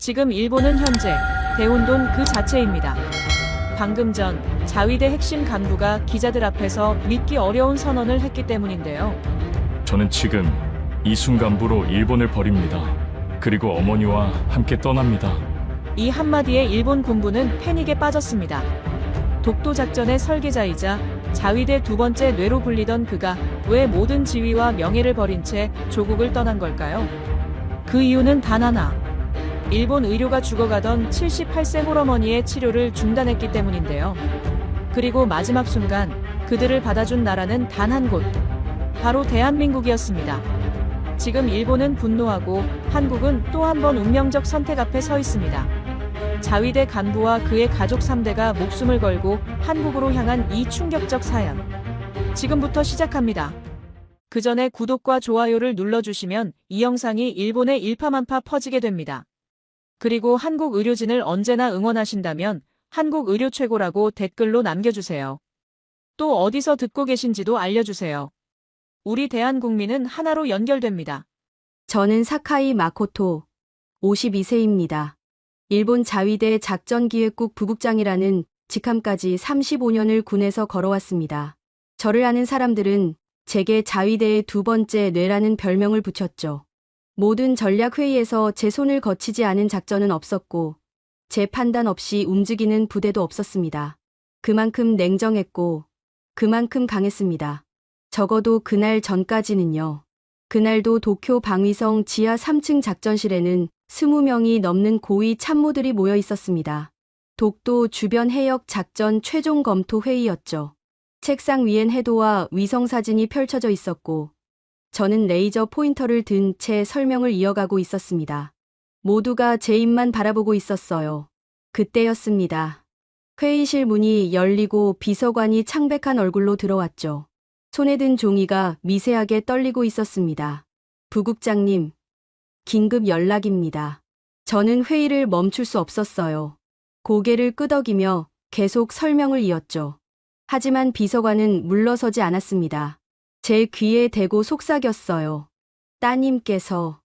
지금 일본은 현재 대혼돈 그 자체입니다. 방금 전 자위대 핵심 간부가 기자들 앞에서 믿기 어려운 선언을 했기 때문인데요. 저는 지금 이순간부로 일본을 버립니다. 그리고 어머니와 함께 떠납니다. 이 한마디에 일본 군부는 패닉에 빠졌습니다. 독도 작전의 설계자이자 자위대 두 번째 뇌로 불리던 그가 왜 모든 지위와 명예를 버린 채 조국을 떠난 걸까요? 그 이유는 단 하나. 일본 의료가 죽어가던 78세 홀어머니의 치료를 중단했기 때문인데요. 그리고 마지막 순간 그들을 받아준 나라는 단 한 곳. 바로 대한민국이었습니다. 지금 일본은 분노하고 한국은 또 한 번 운명적 선택 앞에 서 있습니다. 자위대 간부와 그의 가족 3대가 목숨을 걸고 한국으로 향한 이 충격적 사연. 지금부터 시작합니다. 그 전에 구독과 좋아요를 눌러주시면 이 영상이 일본에 일파만파 퍼지게 됩니다. 그리고 한국 의료진을 언제나 응원하신다면 한국 의료 최고라고 댓글로 남겨주세요. 또 어디서 듣고 계신지도 알려주세요. 우리 대한국민은 하나로 연결됩니다. 저는 사카이 마코토, 52세입니다. 일본 자위대 작전기획국 부국장이라는 직함까지 35년을 군에서 걸어왔습니다. 저를 아는 사람들은 제게 자위대의 두 번째 뇌라는 별명을 붙였죠. 모든 전략회의에서 제 손을 거치지 않은 작전은 없었고 제 판단 없이 움직이는 부대도 없었습니다. 그만큼 냉정했고 그만큼 강했습니다. 적어도 그날 전까지는요. 그날도 도쿄 방위성 지하 3층 작전실에는 20명이 넘는 고위 참모들이 모여 있었습니다. 독도 주변 해역 작전 최종 검토 회의였죠. 책상 위엔 해도와 위성사진이 펼쳐져 있었고 저는 레이저 포인터를 든 채 설명을 이어가고 있었습니다. 모두가 제 입만 바라보고 있었어요. 그때였습니다. 회의실 문이 열리고 비서관이 창백한 얼굴로 들어왔죠. 손에 든 종이가 미세하게 떨리고 있었습니다. 부국장님, 긴급 연락입니다. 저는 회의를 멈출 수 없었어요. 고개를 끄덕이며 계속 설명을 이었죠. 하지만 비서관은 물러서지 않았습니다. 제 귀에 대고 속삭였어요. 따님께서,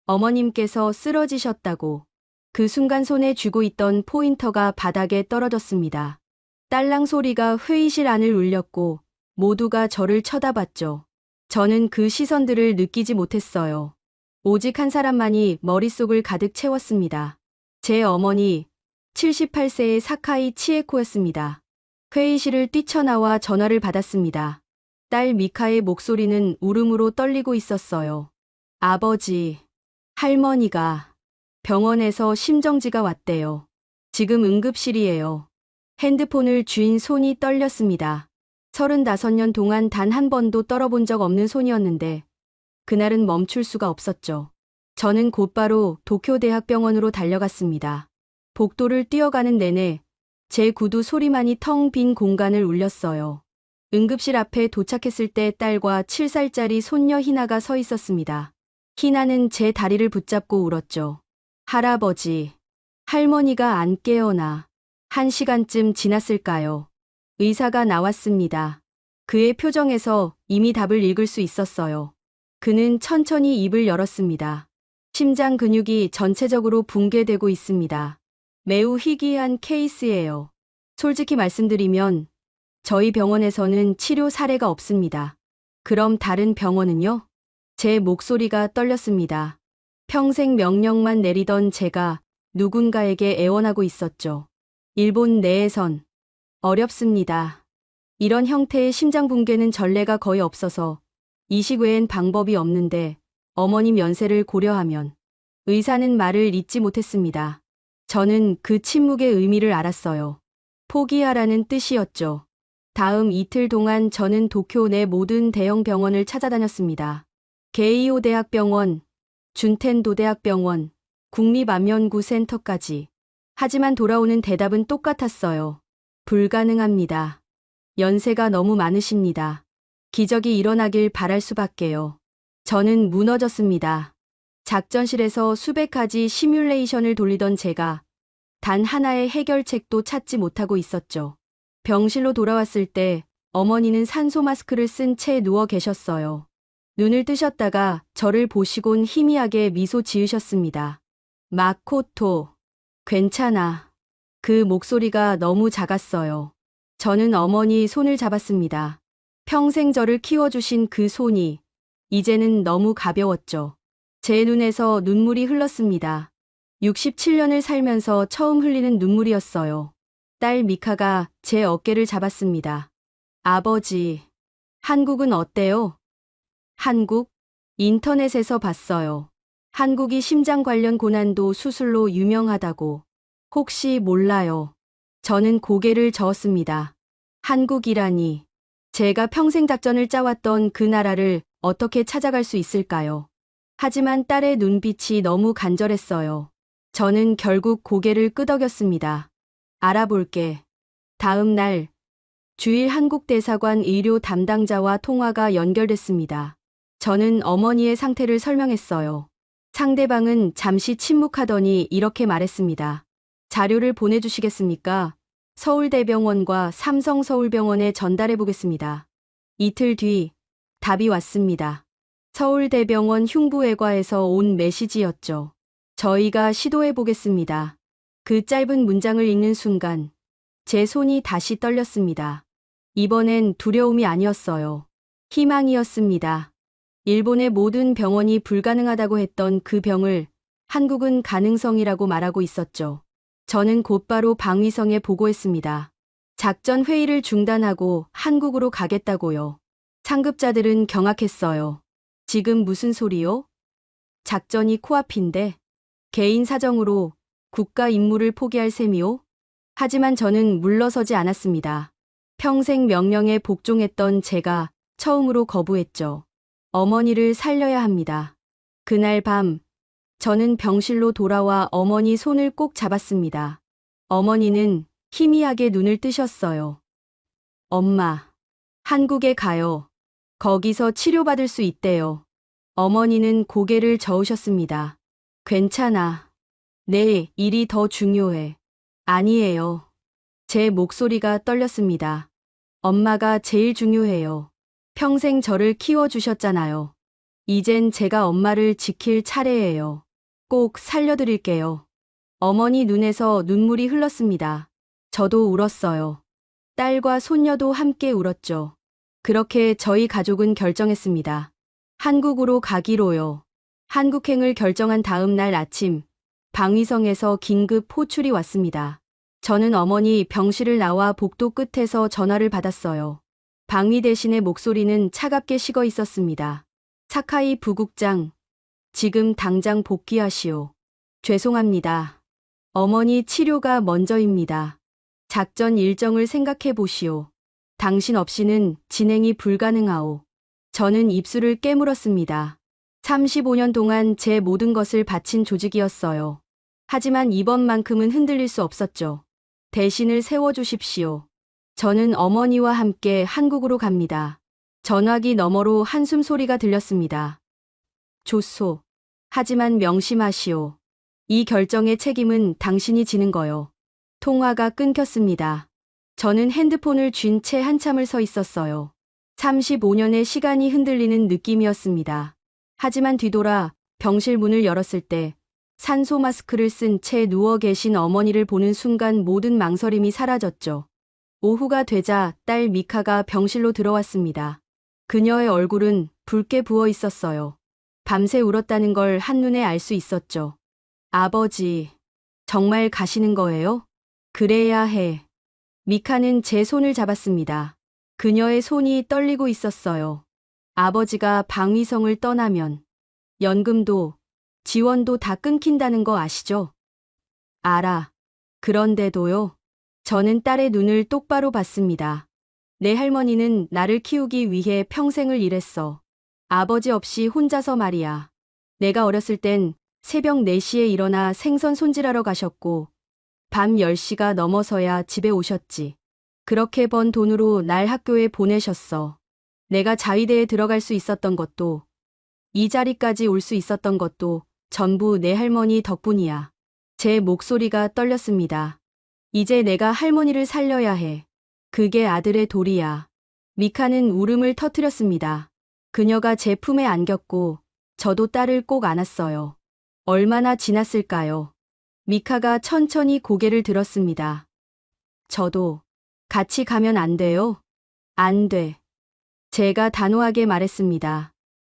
어머님께서 쓰러지셨다고. 그 순간 손에 쥐고 있던 포인터가 바닥에 떨어졌습니다. 딸랑 소리가 회의실 안을 울렸고 모두가 저를 쳐다봤죠. 저는 그 시선들을 느끼지 못했어요. 오직 한 사람만이 머릿속을 가득 채웠습니다. 제 어머니, 78세의 사카이 치에코였습니다. 회의실을 뛰쳐나와 전화를 받았습니다. 딸 미카의 목소리는 울음으로 떨리고 있었어요. 아버지, 할머니가 병원에서 심정지가 왔대요. 지금 응급실이에요. 핸드폰을 쥔 손이 떨렸습니다. 35년 동안 단 한 번도 떨어본 적 없는 손이었는데 그날은 멈출 수가 없었죠. 저는 곧바로 도쿄대학병원으로 달려갔습니다. 복도를 뛰어가는 내내 제 구두 소리만이 텅 빈 공간을 울렸어요. 응급실 앞에 도착했을 때 딸과 7살짜리 손녀 희나가 서 있었습니다. 희나는 제 다리를 붙잡고 울었죠. 할아버지, 할머니가 안 깨어나. 1시간쯤 지났을까요? 의사가 나왔습니다. 그의 표정에서 이미 답을 읽을 수 있었어요. 그는 천천히 입을 열었습니다. 심장 근육이 전체적으로 붕괴되고 있습니다. 매우 희귀한 케이스예요. 솔직히 말씀드리면 저희 병원에서는 치료 사례가 없습니다. 그럼 다른 병원은요? 제 목소리가 떨렸습니다. 평생 명령만 내리던 제가 누군가에게 애원하고 있었죠. 일본 내에선 어렵습니다. 이런 형태의 심장 붕괴는 전례가 거의 없어서 이식 외엔 방법이 없는데 어머님 연세를 고려하면 의사는 말을 잇지 못했습니다. 저는 그 침묵의 의미를 알았어요. 포기하라는 뜻이었죠. 다음 이틀 동안 저는 도쿄 내 모든 대형 병원을 찾아다녔습니다. 게이오 대학병원, 준텐도 대학병원, 국립암연구센터까지. 하지만 돌아오는 대답은 똑같았어요. 불가능합니다. 연세가 너무 많으십니다. 기적이 일어나길 바랄 수밖에요. 저는 무너졌습니다. 작전실에서 수백 가지 시뮬레이션을 돌리던 제가 단 하나의 해결책도 찾지 못하고 있었죠. 병실로 돌아왔을 때 어머니는 산소 마스크를 쓴 채 누워 계셨어요. 눈을 뜨셨다가 저를 보시곤 희미하게 미소 지으셨습니다. 마코토, 괜찮아. 그 목소리가 너무 작았어요. 저는 어머니 손을 잡았습니다. 평생 저를 키워주신 그 손이 이제는 너무 가벼웠죠. 제 눈에서 눈물이 흘렀습니다. 67년을 살면서 처음 흘리는 눈물이었어요. 딸 미카가 제 어깨를 잡았습니다. 아버지, 한국은 어때요? 한국? 인터넷에서 봤어요. 한국이 심장 관련 고난도 수술로 유명하다고. 혹시 몰라요? 저는 고개를 저었습니다. 한국이라니. 제가 평생 작전을 짜왔던 그 나라를 어떻게 찾아갈 수 있을까요? 하지만 딸의 눈빛이 너무 간절했어요. 저는 결국 고개를 끄덕였습니다. 알아볼게. 다음 날, 주일 한국대사관 의료 담당자와 통화가 연결됐습니다. 저는 어머니의 상태를 설명했어요. 상대방은 잠시 침묵하더니 이렇게 말했습니다. 자료를 보내주시겠습니까? 서울대병원과 삼성서울병원에 전달해 보겠습니다. 이틀 뒤 답이 왔습니다. 서울대병원 흉부외과에서 온 메시지였죠. 저희가 시도해 보겠습니다. 그 짧은 문장을 읽는 순간 제 손이 다시 떨렸습니다. 이번엔 두려움이 아니었어요. 희망이었습니다. 일본의 모든 병원이 불가능하다고 했던 그 병을 한국은 가능성이라고 말하고 있었죠. 저는 곧바로 방위성에 보고했습니다. 작전 회의를 중단하고 한국으로 가겠다고요. 상급자들은 경악했어요. 지금 무슨 소리요? 작전이 코앞인데 개인 사정으로 국가 임무를 포기할 셈이요? 하지만 저는 물러서지 않았습니다. 평생 명령에 복종했던 제가 처음으로 거부했죠. 어머니를 살려야 합니다. 그날 밤 저는 병실로 돌아와 어머니 손을 꼭 잡았습니다. 어머니는 희미하게 눈을 뜨셨어요. 엄마, 한국에 가요. 거기서 치료받을 수 있대요. 어머니는 고개를 저으셨습니다. 괜찮아. 내 일이 더 중요해. 아니에요. 제 목소리가 떨렸습니다. 엄마가 제일 중요해요. 평생 저를 키워주셨잖아요. 이젠 제가 엄마를 지킬 차례예요. 꼭 살려드릴게요. 어머니 눈에서 눈물이 흘렀습니다. 저도 울었어요. 딸과 손녀도 함께 울었죠. 그렇게 저희 가족은 결정했습니다. 한국으로 가기로요. 한국행을 결정한 다음 날 아침, 방위성에서 긴급 호출이 왔습니다. 저는 어머니 병실을 나와 복도 끝에서 전화를 받았어요. 방위 대신의 목소리는 차갑게 식어 있었습니다. 사카이 부국장, 지금 당장 복귀하시오. 죄송합니다. 어머니 치료가 먼저입니다. 작전 일정을 생각해 보시오. 당신 없이는 진행이 불가능하오. 저는 입술을 깨물었습니다. 35년 동안 제 모든 것을 바친 조직이었어요. 하지만 이번만큼은 흔들릴 수 없었죠. 대신을 세워주십시오. 저는 어머니와 함께 한국으로 갑니다. 전화기 너머로 한숨 소리가 들렸습니다. 좋소. 하지만 명심하시오. 이 결정의 책임은 당신이 지는 거요. 통화가 끊겼습니다. 저는 핸드폰을 쥔 채 한참을 서 있었어요. 35년의 시간이 흔들리는 느낌이었습니다. 하지만 뒤돌아 병실 문을 열었을 때 산소 마스크를 쓴 채 누워 계신 어머니를 보는 순간 모든 망설임이 사라졌죠. 오후가 되자 딸 미카가 병실로 들어왔습니다. 그녀의 얼굴은 붉게 부어 있었어요. 밤새 울었다는 걸 한눈에 알 수 있었죠. 아버지, 정말 가시는 거예요? 그래야 해. 미카는 제 손을 잡았습니다. 그녀의 손이 떨리고 있었어요. 아버지가 방위성을 떠나면 연금도 지원도 다 끊긴다는 거 아시죠? 알아. 그런데도요. 저는 딸의 눈을 똑바로 봤습니다. 내 할머니는 나를 키우기 위해 평생을 일했어. 아버지 없이 혼자서 말이야. 내가 어렸을 땐 새벽 4시에 일어나 생선 손질하러 가셨고 밤 10시가 넘어서야 집에 오셨지. 그렇게 번 돈으로 날 학교에 보내셨어. 내가 자위대에 들어갈 수 있었던 것도 이 자리까지 올 수 있었던 것도 전부 내 할머니 덕분이야. 제 목소리가 떨렸습니다. 이제 내가 할머니를 살려야 해. 그게 아들의 도리야. 미카는 울음을 터뜨렸습니다. 그녀가 제 품에 안겼고 저도 딸을 꼭 안았어요. 얼마나 지났을까요? 미카가 천천히 고개를 들었습니다. 저도 같이 가면 안 돼요? 안 돼. 제가 단호하게 말했습니다.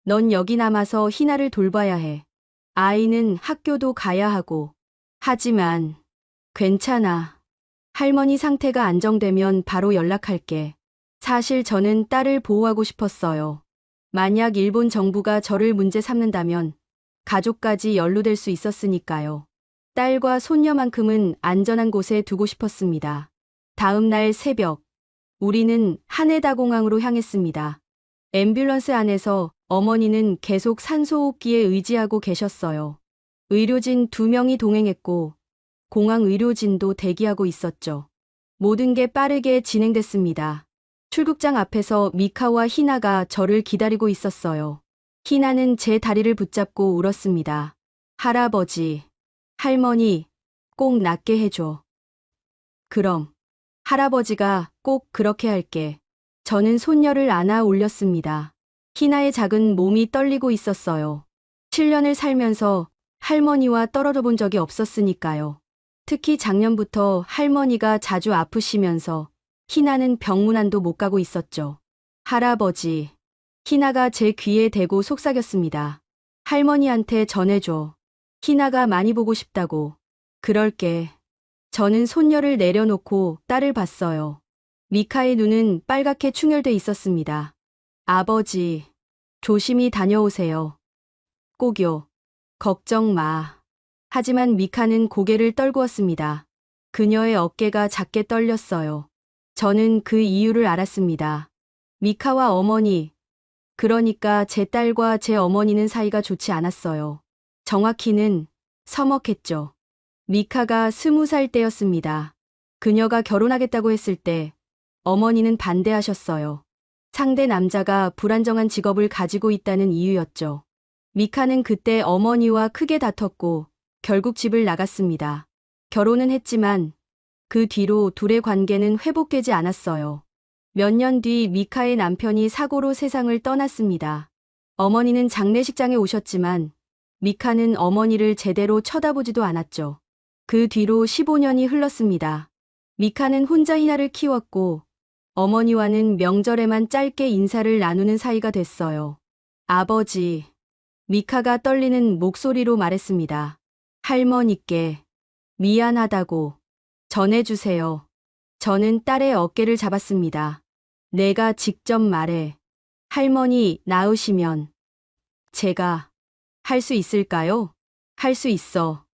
넌 여기 남아서 희나를 돌봐야 해. 아이는 학교도 가야 하고. 하지만 괜찮아. 할머니 상태가 안정되면 바로 연락할게. 사실 저는 딸을 보호하고 싶었어요. 만약 일본 정부가 저를 문제 삼는다면 가족까지 연루될 수 있었으니까요. 딸과 손녀만큼은 안전한 곳에 두고 싶었습니다. 다음 날 새벽, 우리는 하네다 공항으로 향했습니다. 앰뷸런스 안에서 어머니는 계속 산소호흡기에 의지하고 계셨어요. 의료진 2명이 동행했고 공항 의료진도 대기하고 있었죠. 모든 게 빠르게 진행됐습니다. 출국장 앞에서 미카와 희나가 저를 기다리고 있었어요. 희나는 제 다리를 붙잡고 울었습니다. 할아버지, 할머니, 꼭 낫게 해줘. 그럼, 할아버지가 꼭 그렇게 할게. 저는 손녀를 안아 올렸습니다. 희나의 작은 몸이 떨리고 있었어요. 7년을 살면서 할머니와 떨어져 본 적이 없었으니까요. 특히 작년부터 할머니가 자주 아프시면서 희나는 병문안도 못 가고 있었죠. 할아버지, 희나가 제 귀에 대고 속삭였습니다. 할머니한테 전해줘. 희나가 많이 보고 싶다고. 그럴게. 저는 손녀를 내려놓고 딸을 봤어요. 미카의 눈은 빨갛게 충혈돼 있었습니다. 아버지, 조심히 다녀오세요. 꼭요. 걱정 마. 하지만 미카는 고개를 떨구었습니다. 그녀의 어깨가 작게 떨렸어요. 저는 그 이유를 알았습니다. 미카와 어머니, 그러니까 제 딸과 제 어머니는 사이가 좋지 않았어요. 정확히는 서먹했죠. 미카가 20살 때였습니다. 그녀가 결혼하겠다고 했을 때 어머니는 반대하셨어요. 상대 남자가 불안정한 직업을 가지고 있다는 이유였죠. 미카는 그때 어머니와 크게 다퉜고 결국 집을 나갔습니다. 결혼은 했지만 그 뒤로 둘의 관계는 회복되지 않았어요. 몇 년 뒤 미카의 남편이 사고로 세상을 떠났습니다. 어머니는 장례식장에 오셨지만 미카는 어머니를 제대로 쳐다보지도 않았죠. 그 뒤로 15년이 흘렀습니다. 미카는 혼자 희나를 키웠고 어머니와는 명절에만 짧게 인사를 나누는 사이가 됐어요. 아버지, 미카가 떨리는 목소리로 말했습니다. 할머니께 미안하다고 전해주세요. 저는 딸의 어깨를 잡았습니다. 내가 직접 말해. 할머니 나으시면 제가 할 수 있을까요? 할 수 있어.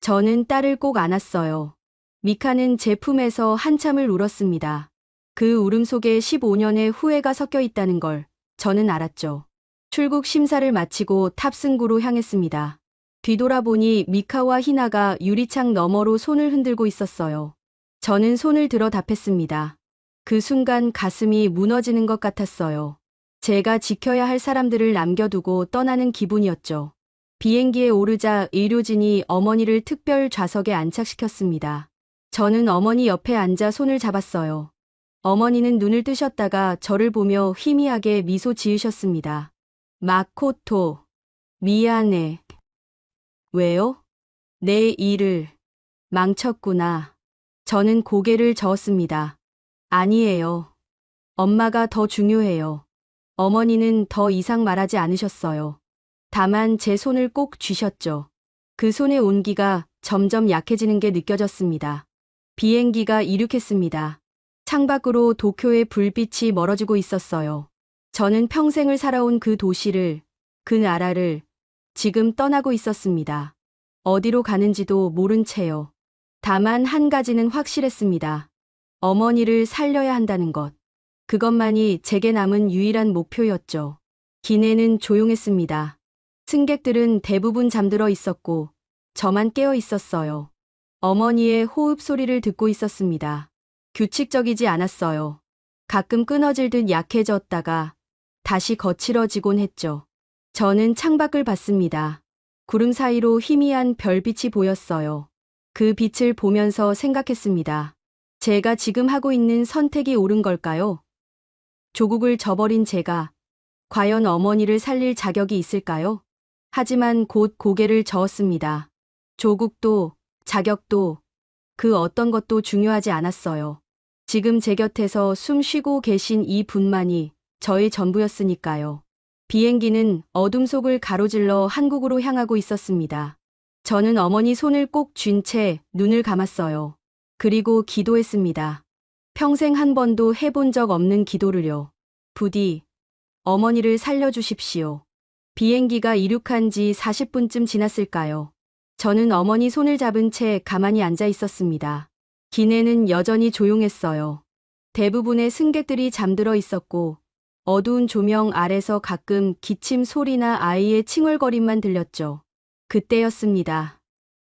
저는 딸을 꼭 안았어요. 미카는 제 품에서 한참을 울었습니다. 그 울음 속에 15년의 후회가 섞여 있다는 걸 저는 알았죠. 출국 심사를 마치고 탑승구로 향했습니다. 뒤돌아보니 미카와 희나가 유리창 너머로 손을 흔들고 있었어요. 저는 손을 들어 답했습니다. 그 순간 가슴이 무너지는 것 같았어요. 제가 지켜야 할 사람들을 남겨두고 떠나는 기분이었죠. 비행기에 오르자 의료진이 어머니를 특별 좌석에 안착시켰습니다. 저는 어머니 옆에 앉아 손을 잡았어요. 어머니는 눈을 뜨셨다가 저를 보며 희미하게 미소 지으셨습니다. 마코토, 미안해. 왜요? 내 일을 망쳤구나. 저는 고개를 저었습니다. 아니에요. 엄마가 더 중요해요. 어머니는 더 이상 말하지 않으셨어요. 다만 제 손을 꼭 쥐셨죠. 그 손의 온기가 점점 약해지는 게 느껴졌습니다. 비행기가 이륙했습니다. 창밖으로 도쿄의 불빛이 멀어지고 있었어요. 저는 평생을 살아온 그 도시를, 그 나라를 지금 떠나고 있었습니다. 어디로 가는지도 모른 채요. 다만 한 가지는 확실했습니다. 어머니를 살려야 한다는 것. 그것만이 제게 남은 유일한 목표였죠. 기내는 조용했습니다. 승객들은 대부분 잠들어 있었고 저만 깨어 있었어요. 어머니의 호흡 소리를 듣고 있었습니다. 규칙적이지 않았어요. 가끔 끊어질 듯 약해졌다가 다시 거칠어지곤 했죠. 저는 창밖을 봤습니다. 구름 사이로 희미한 별빛이 보였어요. 그 빛을 보면서 생각했습니다. 제가 지금 하고 있는 선택이 옳은 걸까요? 조국을 저버린 제가 과연 어머니를 살릴 자격이 있을까요? 하지만 곧 고개를 저었습니다. 조국도, 자격도, 그 어떤 것도 중요하지 않았어요. 지금 제 곁에서 숨 쉬고 계신 이 분만이 저의 전부였으니까요. 비행기는 어둠 속을 가로질러 한국으로 향하고 있었습니다. 저는 어머니 손을 꼭 쥔 채 눈을 감았어요. 그리고 기도했습니다. 평생 한 번도 해본 적 없는 기도를요. 부디 어머니를 살려주십시오. 비행기가 이륙한 지 40분쯤 지났을까요? 저는 어머니 손을 잡은 채 가만히 앉아 있었습니다. 기내는 여전히 조용했어요. 대부분의 승객들이 잠들어 있었고 어두운 조명 아래서 가끔 기침 소리나 아이의 칭얼거림만 들렸죠. 그때였습니다.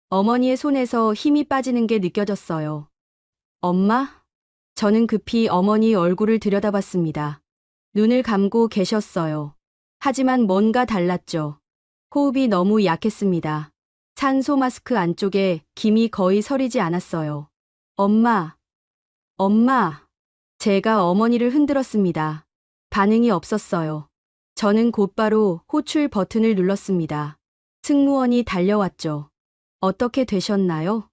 어머니의 손에서 힘이 빠지는 게 느껴졌어요. 엄마? 저는 급히 어머니 얼굴을 들여다봤습니다. 눈을 감고 계셨어요. 하지만 뭔가 달랐죠. 호흡이 너무 약했습니다. 산소 마스크 안쪽에 김이 거의 서리지 않았어요. 엄마, 엄마. 제가 어머니를 흔들었습니다. 반응이 없었어요. 저는 곧바로 호출 버튼을 눌렀습니다. 승무원이 달려왔죠. 어떻게 되셨나요?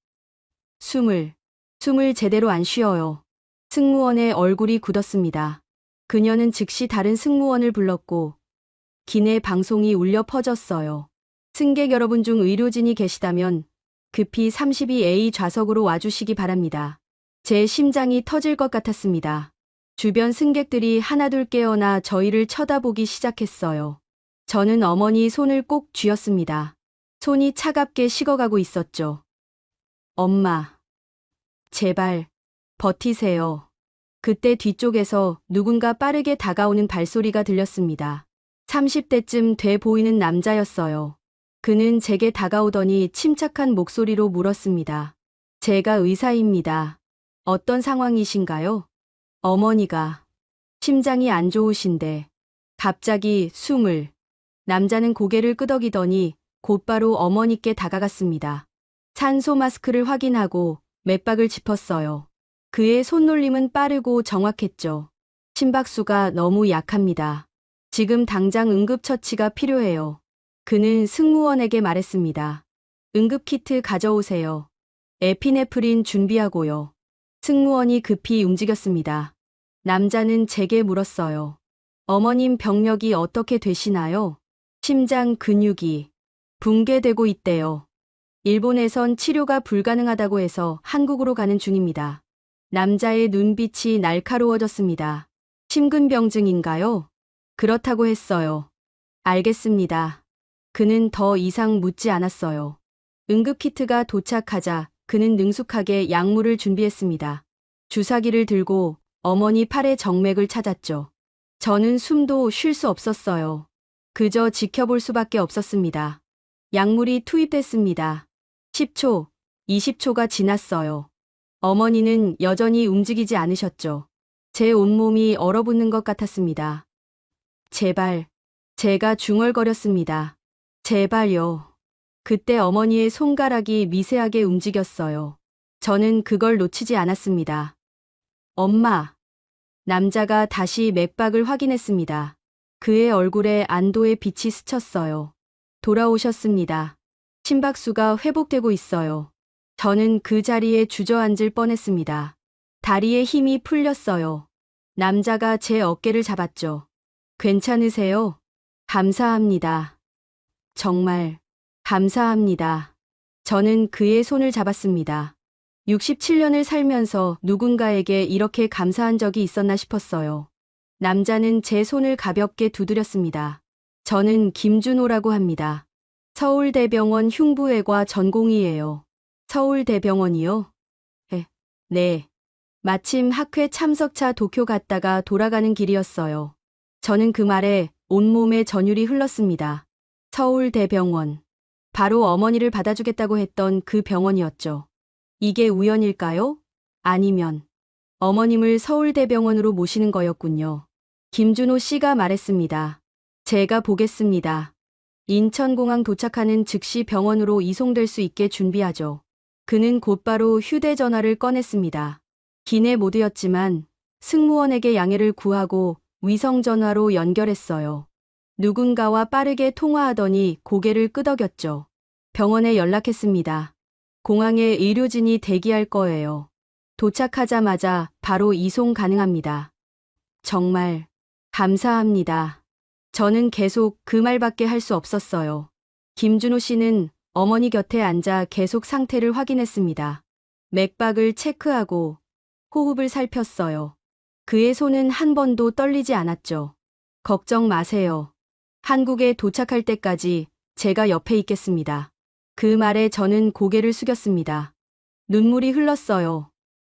숨을 제대로 안 쉬어요. 승무원의 얼굴이 굳었습니다. 그녀는 즉시 다른 승무원을 불렀고 기내 방송이 울려 퍼졌어요. 승객 여러분 중 의료진이 계시다면 급히 32A 좌석으로 와주시기 바랍니다. 제 심장이 터질 것 같았습니다. 주변 승객들이 하나둘 깨어나 저희를 쳐다보기 시작했어요. 저는 어머니 손을 꼭 쥐었습니다. 손이 차갑게 식어가고 있었죠. 엄마, 제발 버티세요. 그때 뒤쪽에서 누군가 빠르게 다가오는 발소리가 들렸습니다. 30대쯤 돼 보이는 남자였어요. 그는 제게 다가오더니 침착한 목소리로 물었습니다. 제가 의사입니다. 어떤 상황이신가요? 어머니가 심장이 안 좋으신데 갑자기 숨을. 남자는 고개를 끄덕이더니 곧바로 어머니께 다가갔습니다. 산소 마스크를 확인하고 맥박을 짚었어요. 그의 손놀림은 빠르고 정확했죠. 심박수가 너무 약합니다. 지금 당장 응급처치가 필요해요. 그는 승무원에게 말했습니다. 응급키트 가져오세요. 에피네프린 준비하고요. 승무원이 급히 움직였습니다. 남자는 제게 물었어요. 어머님 병력이 어떻게 되시나요? 심장 근육이 붕괴되고 있대요. 일본에선 치료가 불가능하다고 해서 한국으로 가는 중입니다. 남자의 눈빛이 날카로워졌습니다. 심근병증인가요? 그렇다고 했어요. 알겠습니다. 그는 더 이상 묻지 않았어요. 응급키트가 도착하자 그는 능숙하게 약물을 준비했습니다. 주사기를 들고 어머니 팔의 정맥을 찾았죠. 저는 숨도 쉴 수 없었어요. 그저 지켜볼 수밖에 없었습니다. 약물이 투입됐습니다. 10초, 20초가 지났어요. 어머니는 여전히 움직이지 않으셨죠. 제 온몸이 얼어붙는 것 같았습니다. 제발, 제가 중얼거렸습니다. 제발요. 그때 어머니의 손가락이 미세하게 움직였어요. 저는 그걸 놓치지 않았습니다. 엄마. 남자가 다시 맥박을 확인했습니다. 그의 얼굴에 안도의 빛이 스쳤어요. 돌아오셨습니다. 심박수가 회복되고 있어요. 저는 그 자리에 주저앉을 뻔했습니다. 다리에 힘이 풀렸어요. 남자가 제 어깨를 잡았죠. 괜찮으세요? 감사합니다. 정말 감사합니다. 저는 그의 손을 잡았습니다. 67년을 살면서 누군가에게 이렇게 감사한 적이 있었나 싶었어요. 남자는 제 손을 가볍게 두드렸습니다. 저는 김준호라고 합니다. 서울대병원 흉부외과 전공의예요. 서울대병원이요? 네. 마침 학회 참석차 도쿄 갔다가 돌아가는 길이었어요. 저는 그 말에 온몸에 전율이 흘렀습니다. 서울대병원. 바로 어머니를 받아주겠다고 했던 그 병원이었죠. 이게 우연일까요? 아니면 어머님을 서울대병원으로 모시는 거였군요. 김준호 씨가 말했습니다. 제가 보겠습니다. 인천공항 도착하는 즉시 병원으로 이송될 수 있게 준비하죠. 그는 곧바로 휴대전화를 꺼냈습니다. 기내 모드였지만 승무원에게 양해를 구하고 위성전화로 연결했어요. 누군가와 빠르게 통화하더니 고개를 끄덕였죠. 병원에 연락했습니다. 공항에 의료진이 대기할 거예요. 도착하자마자 바로 이송 가능합니다. 정말 감사합니다. 저는 계속 그 말밖에 할 수 없었어요. 김준호 씨는 어머니 곁에 앉아 계속 상태를 확인했습니다. 맥박을 체크하고 호흡을 살폈어요. 그의 손은 한 번도 떨리지 않았죠. 걱정 마세요. 한국에 도착할 때까지 제가 옆에 있겠습니다. 그 말에 저는 고개를 숙였습니다. 눈물이 흘렀어요.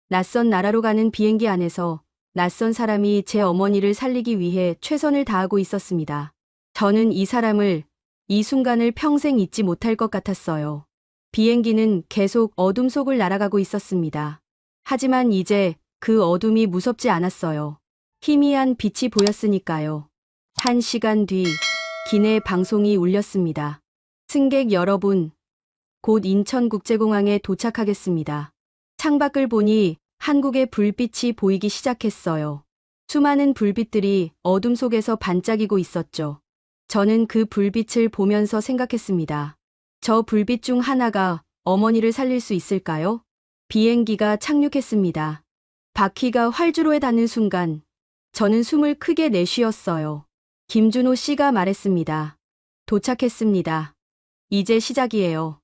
낯선 나라로 가는 비행기 안에서 낯선 사람이 제 어머니를 살리기 위해 최선을 다하고 있었습니다. 저는 이 사람을, 이 순간을 평생 잊지 못할 것 같았어요. 비행기는 계속 어둠 속을 날아가고 있었습니다. 하지만 이제 그 어둠이 무섭지 않았어요. 희미한 빛이 보였으니까요. 1시간 뒤 기내 방송이 울렸습니다. 승객 여러분, 곧 인천국제공항에 도착하겠습니다. 창밖을 보니 한국의 불빛이 보이기 시작했어요. 수많은 불빛들이 어둠 속에서 반짝이고 있었죠. 저는 그 불빛을 보면서 생각했습니다. 저 불빛 중 하나가 어머니를 살릴 수 있을까요? 비행기가 착륙했습니다. 바퀴가 활주로에 닿는 순간 저는 숨을 크게 내쉬었어요. 김준호 씨가 말했습니다. 도착했습니다. 이제 시작이에요.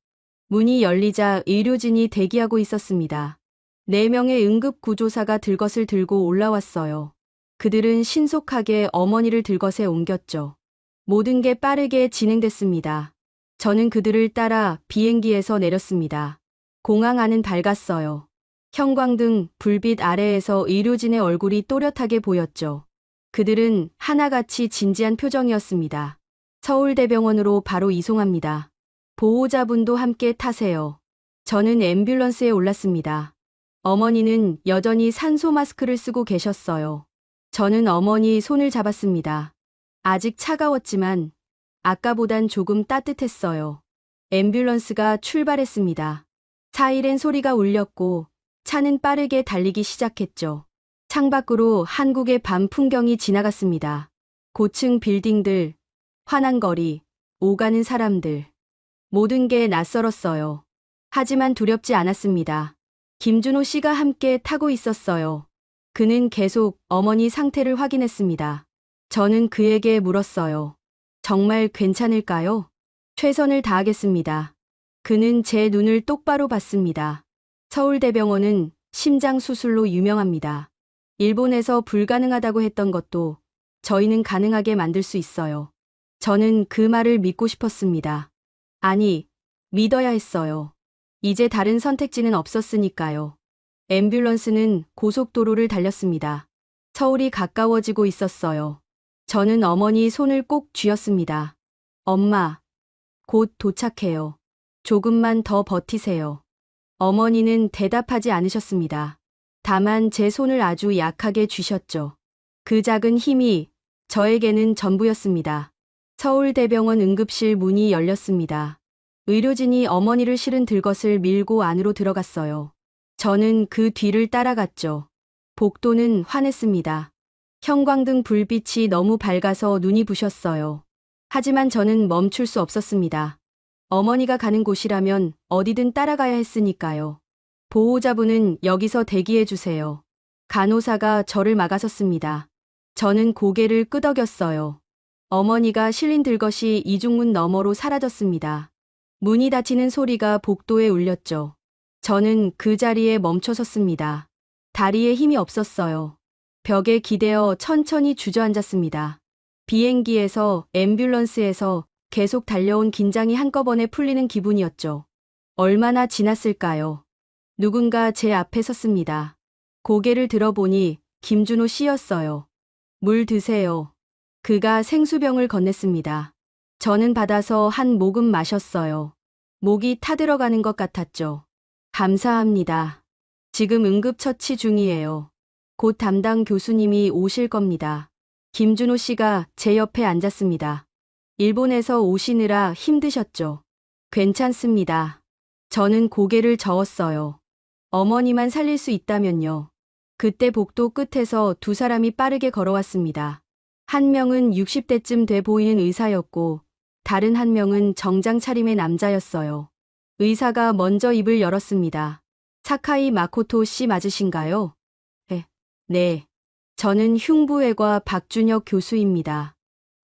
문이 열리자 의료진이 대기하고 있었습니다. 4명의 응급구조사가 들것을 들고 올라왔어요. 그들은 신속하게 어머니를 들것에 옮겼죠. 모든 게 빠르게 진행됐습니다. 저는 그들을 따라 비행기에서 내렸습니다. 공항 안은 밝았어요. 형광등, 불빛 아래에서 의료진의 얼굴이 또렷하게 보였죠. 그들은 하나같이 진지한 표정이었습니다. 서울대병원으로 바로 이송합니다. 보호자분도 함께 타세요. 저는 앰뷸런스에 올랐습니다. 어머니는 여전히 산소 마스크를 쓰고 계셨어요. 저는 어머니 손을 잡았습니다. 아직 차가웠지만 아까보단 조금 따뜻했어요. 앰뷸런스가 출발했습니다. 사이렌 소리가 울렸고 차는 빠르게 달리기 시작했죠. 창밖으로 한국의 밤 풍경이 지나갔습니다. 고층 빌딩들, 환한 거리, 오가는 사람들. 모든 게 낯설었어요. 하지만 두렵지 않았습니다. 김준호 씨가 함께 타고 있었어요. 그는 계속 어머니 상태를 확인했습니다. 저는 그에게 물었어요. 정말 괜찮을까요? 최선을 다하겠습니다. 그는 제 눈을 똑바로 봤습니다. 서울대병원은 심장 수술로 유명합니다. 일본에서 불가능하다고 했던 것도 저희는 가능하게 만들 수 있어요. 저는 그 말을 믿고 싶었습니다. 아니, 믿어야 했어요. 이제 다른 선택지는 없었으니까요. 앰뷸런스는 고속도로를 달렸습니다. 서울이 가까워지고 있었어요. 저는 어머니 손을 꼭 쥐었습니다. 엄마, 곧 도착해요. 조금만 더 버티세요. 어머니는 대답하지 않으셨습니다. 다만 제 손을 아주 약하게 쥐셨죠. 그 작은 힘이 저에게는 전부였습니다. 서울대병원 응급실 문이 열렸습니다. 의료진이 어머니를 실은 들것을 밀고 안으로 들어갔어요. 저는 그 뒤를 따라갔죠. 복도는 환했습니다. 형광등 불빛이 너무 밝아서 눈이 부셨어요. 하지만 저는 멈출 수 없었습니다. 어머니가 가는 곳이라면 어디든 따라가야 했으니까요. 보호자분은 여기서 대기해 주세요. 간호사가 저를 막아섰습니다. 저는 고개를 끄덕였어요. 어머니가 실린 들것이 이중문 너머로 사라졌습니다. 문이 닫히는 소리가 복도에 울렸죠. 저는 그 자리에 멈춰 섰습니다. 다리에 힘이 없었어요. 벽에 기대어 천천히 주저앉았습니다. 비행기에서, 앰뷸런스에서 계속 달려온 긴장이 한꺼번에 풀리는 기분이었죠. 얼마나 지났을까요? 누군가 제 앞에 섰습니다. 고개를 들어보니 김준호 씨였어요. 물 드세요. 그가 생수병을 건넸습니다. 저는 받아서 한 모금 마셨어요. 목이 타들어가는 것 같았죠. 감사합니다. 지금 응급처치 중이에요. 곧 담당 교수님이 오실 겁니다. 김준호 씨가 제 옆에 앉았습니다. 일본에서 오시느라 힘드셨죠? 괜찮습니다. 저는 고개를 저었어요. 어머니만 살릴 수 있다면요. 그때 복도 끝에서 두 사람이 빠르게 걸어왔습니다. 한 명은 60대쯤 돼 보이는 의사였고 다른 한 명은 정장 차림의 남자였어요. 의사가 먼저 입을 열었습니다. 사카이 마코토 씨 맞으신가요? 네. 저는 흉부외과 박준혁 교수입니다.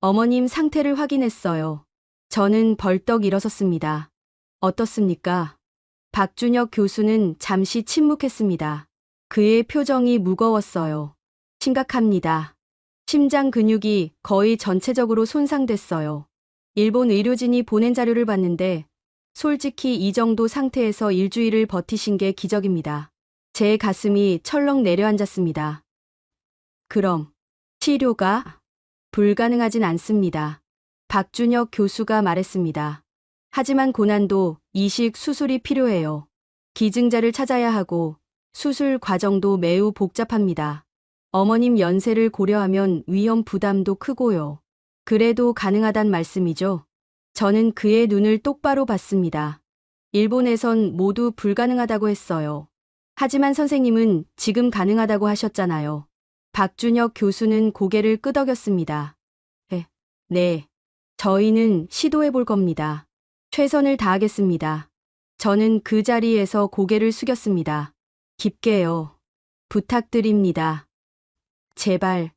어머님 상태를 확인했어요. 저는 벌떡 일어섰습니다. 어떻습니까? 박준혁 교수는 잠시 침묵했습니다. 그의 표정이 무거웠어요. 심각합니다. 심장 근육이 거의 전체적으로 손상됐어요. 일본 의료진이 보낸 자료를 봤는데 솔직히 이 정도 상태에서 일주일을 버티신 게 기적입니다. 제 가슴이 철렁 내려앉았습니다. 그럼 치료가 불가능하진 않습니다. 박준혁 교수가 말했습니다. 하지만 고난도 이식 수술이 필요해요. 기증자를 찾아야 하고 수술 과정도 매우 복잡합니다. 어머님 연세를 고려하면 위험 부담도 크고요. 그래도 가능하단 말씀이죠. 저는 그의 눈을 똑바로 봤습니다. 일본에선 모두 불가능하다고 했어요. 하지만 선생님은 지금 가능하다고 하셨잖아요. 박준혁 교수는 고개를 끄덕였습니다. 네. 저희는 시도해 볼 겁니다. 최선을 다하겠습니다. 저는 그 자리에서 고개를 숙였습니다. 깊게요. 부탁드립니다. 제발,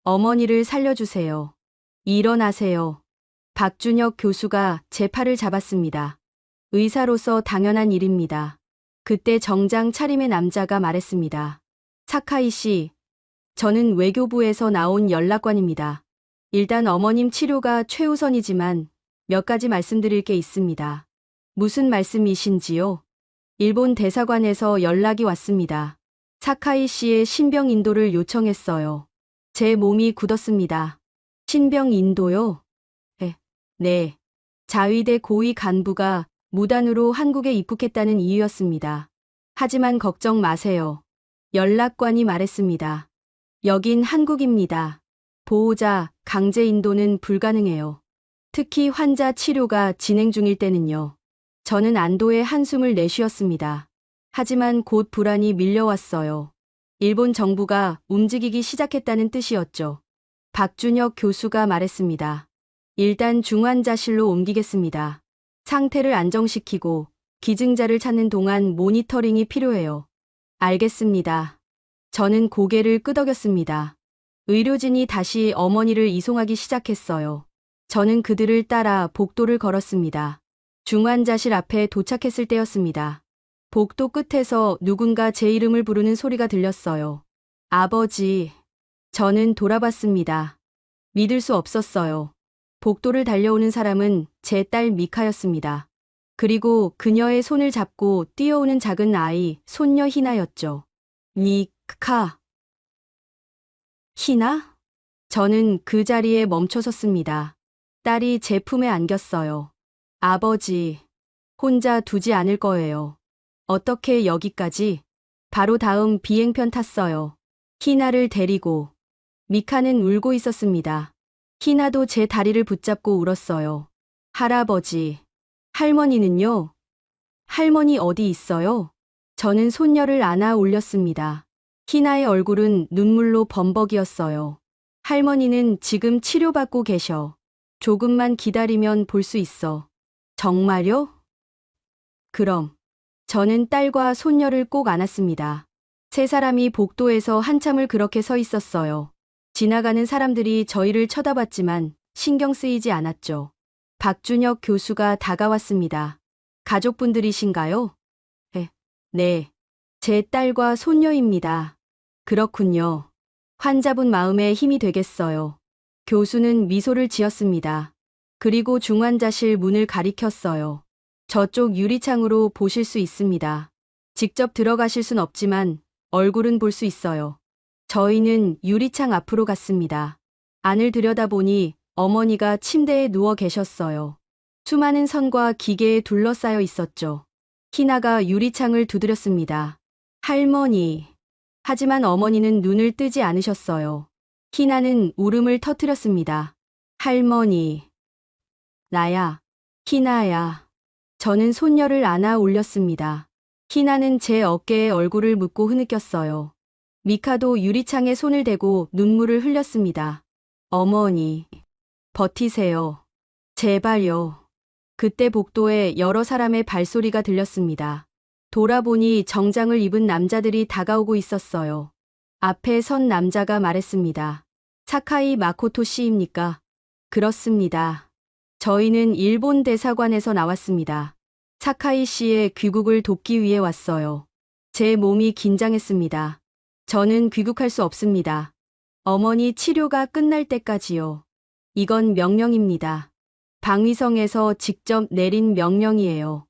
어머니를 살려주세요. 일어나세요. 박준혁 교수가 제 팔을 잡았습니다. 의사로서 당연한 일입니다. 그때 정장 차림의 남자가 말했습니다. 사카이 씨, 저는 외교부에서 나온 연락관입니다. 일단 어머님 치료가 최우선이지만 몇 가지 말씀드릴 게 있습니다. 무슨 말씀이신지요? 일본 대사관에서 연락이 왔습니다. 사카이 씨의 신병 인도를 요청했어요. 제 몸이 굳었습니다. 신병 인도요? 네. 자위대 고위 간부가 무단으로 한국에 입국했다는 이유였습니다. 하지만 걱정 마세요. 연락관이 말했습니다. 여긴 한국입니다. 보호자, 강제 인도는 불가능해요. 특히 환자 치료가 진행 중일 때는요. 저는 안도의 한숨을 내쉬었습니다. 하지만 곧 불안이 밀려왔어요. 일본 정부가 움직이기 시작했다는 뜻이었죠. 박준혁 교수가 말했습니다. 일단 중환자실로 옮기겠습니다. 상태를 안정시키고 기증자를 찾는 동안 모니터링이 필요해요. 알겠습니다. 저는 고개를 끄덕였습니다. 의료진이 다시 어머니를 이송하기 시작했어요. 저는 그들을 따라 복도를 걸었습니다. 중환자실 앞에 도착했을 때였습니다. 복도 끝에서 누군가 제 이름을 부르는 소리가 들렸어요. 아버지. 저는 돌아봤습니다. 믿을 수 없었어요. 복도를 달려오는 사람은 제 딸 미카였습니다. 그리고 그녀의 손을 잡고 뛰어오는 작은 아이, 손녀 희나였죠. 미카. 희나? 저는 그 자리에 멈춰섰습니다. 딸이 제 품에 안겼어요. 아버지, 혼자 두지 않을 거예요. 어떻게 여기까지? 바로 다음 비행편 탔어요. 희나를 데리고. 미카는 울고 있었습니다. 희나도 제 다리를 붙잡고 울었어요. 할아버지. 할머니는요? 할머니 어디 있어요? 저는 손녀를 안아 올렸습니다. 희나의 얼굴은 눈물로 범벅이었어요. 할머니는 지금 치료받고 계셔. 조금만 기다리면 볼 수 있어. 정말요? 그럼. 저는 딸과 손녀를 꼭 안았습니다. 세 사람이 복도에서 한참을 그렇게 서 있었어요. 지나가는 사람들이 저희를 쳐다봤지만 신경 쓰이지 않았죠. 박준혁 교수가 다가왔습니다. 가족분들이신가요? 네. 제 딸과 손녀입니다. 그렇군요. 환자분 마음에 힘이 되겠어요. 교수는 미소를 지었습니다. 그리고 중환자실 문을 가리켰어요. 저쪽 유리창으로 보실 수 있습니다. 직접 들어가실 순 없지만 얼굴은 볼 수 있어요. 저희는 유리창 앞으로 갔습니다. 안을 들여다보니 어머니가 침대에 누워 계셨어요. 수많은 선과 기계에 둘러싸여 있었죠. 희나가 유리창을 두드렸습니다. 할머니. 하지만 어머니는 눈을 뜨지 않으셨어요. 희나는 울음을 터뜨렸습니다. 할머니. 나야. 희나야. 저는 손녀를 안아 올렸습니다. 희나는 제 어깨에 얼굴을 묻고 흐느꼈어요. 미카도 유리창에 손을 대고 눈물을 흘렸습니다. 어머니, 버티세요. 제발요. 그때 복도에 여러 사람의 발소리가 들렸습니다. 돌아보니 정장을 입은 남자들이 다가오고 있었어요. 앞에 선 남자가 말했습니다. 사카이 마코토 씨입니까? 그렇습니다. 저희는 일본 대사관에서 나왔습니다. 사카이 씨의 귀국을 돕기 위해 왔어요. 제 몸이 긴장했습니다. 저는 귀국할 수 없습니다. 어머니 치료가 끝날 때까지요. 이건 명령입니다. 방위성에서 직접 내린 명령이에요.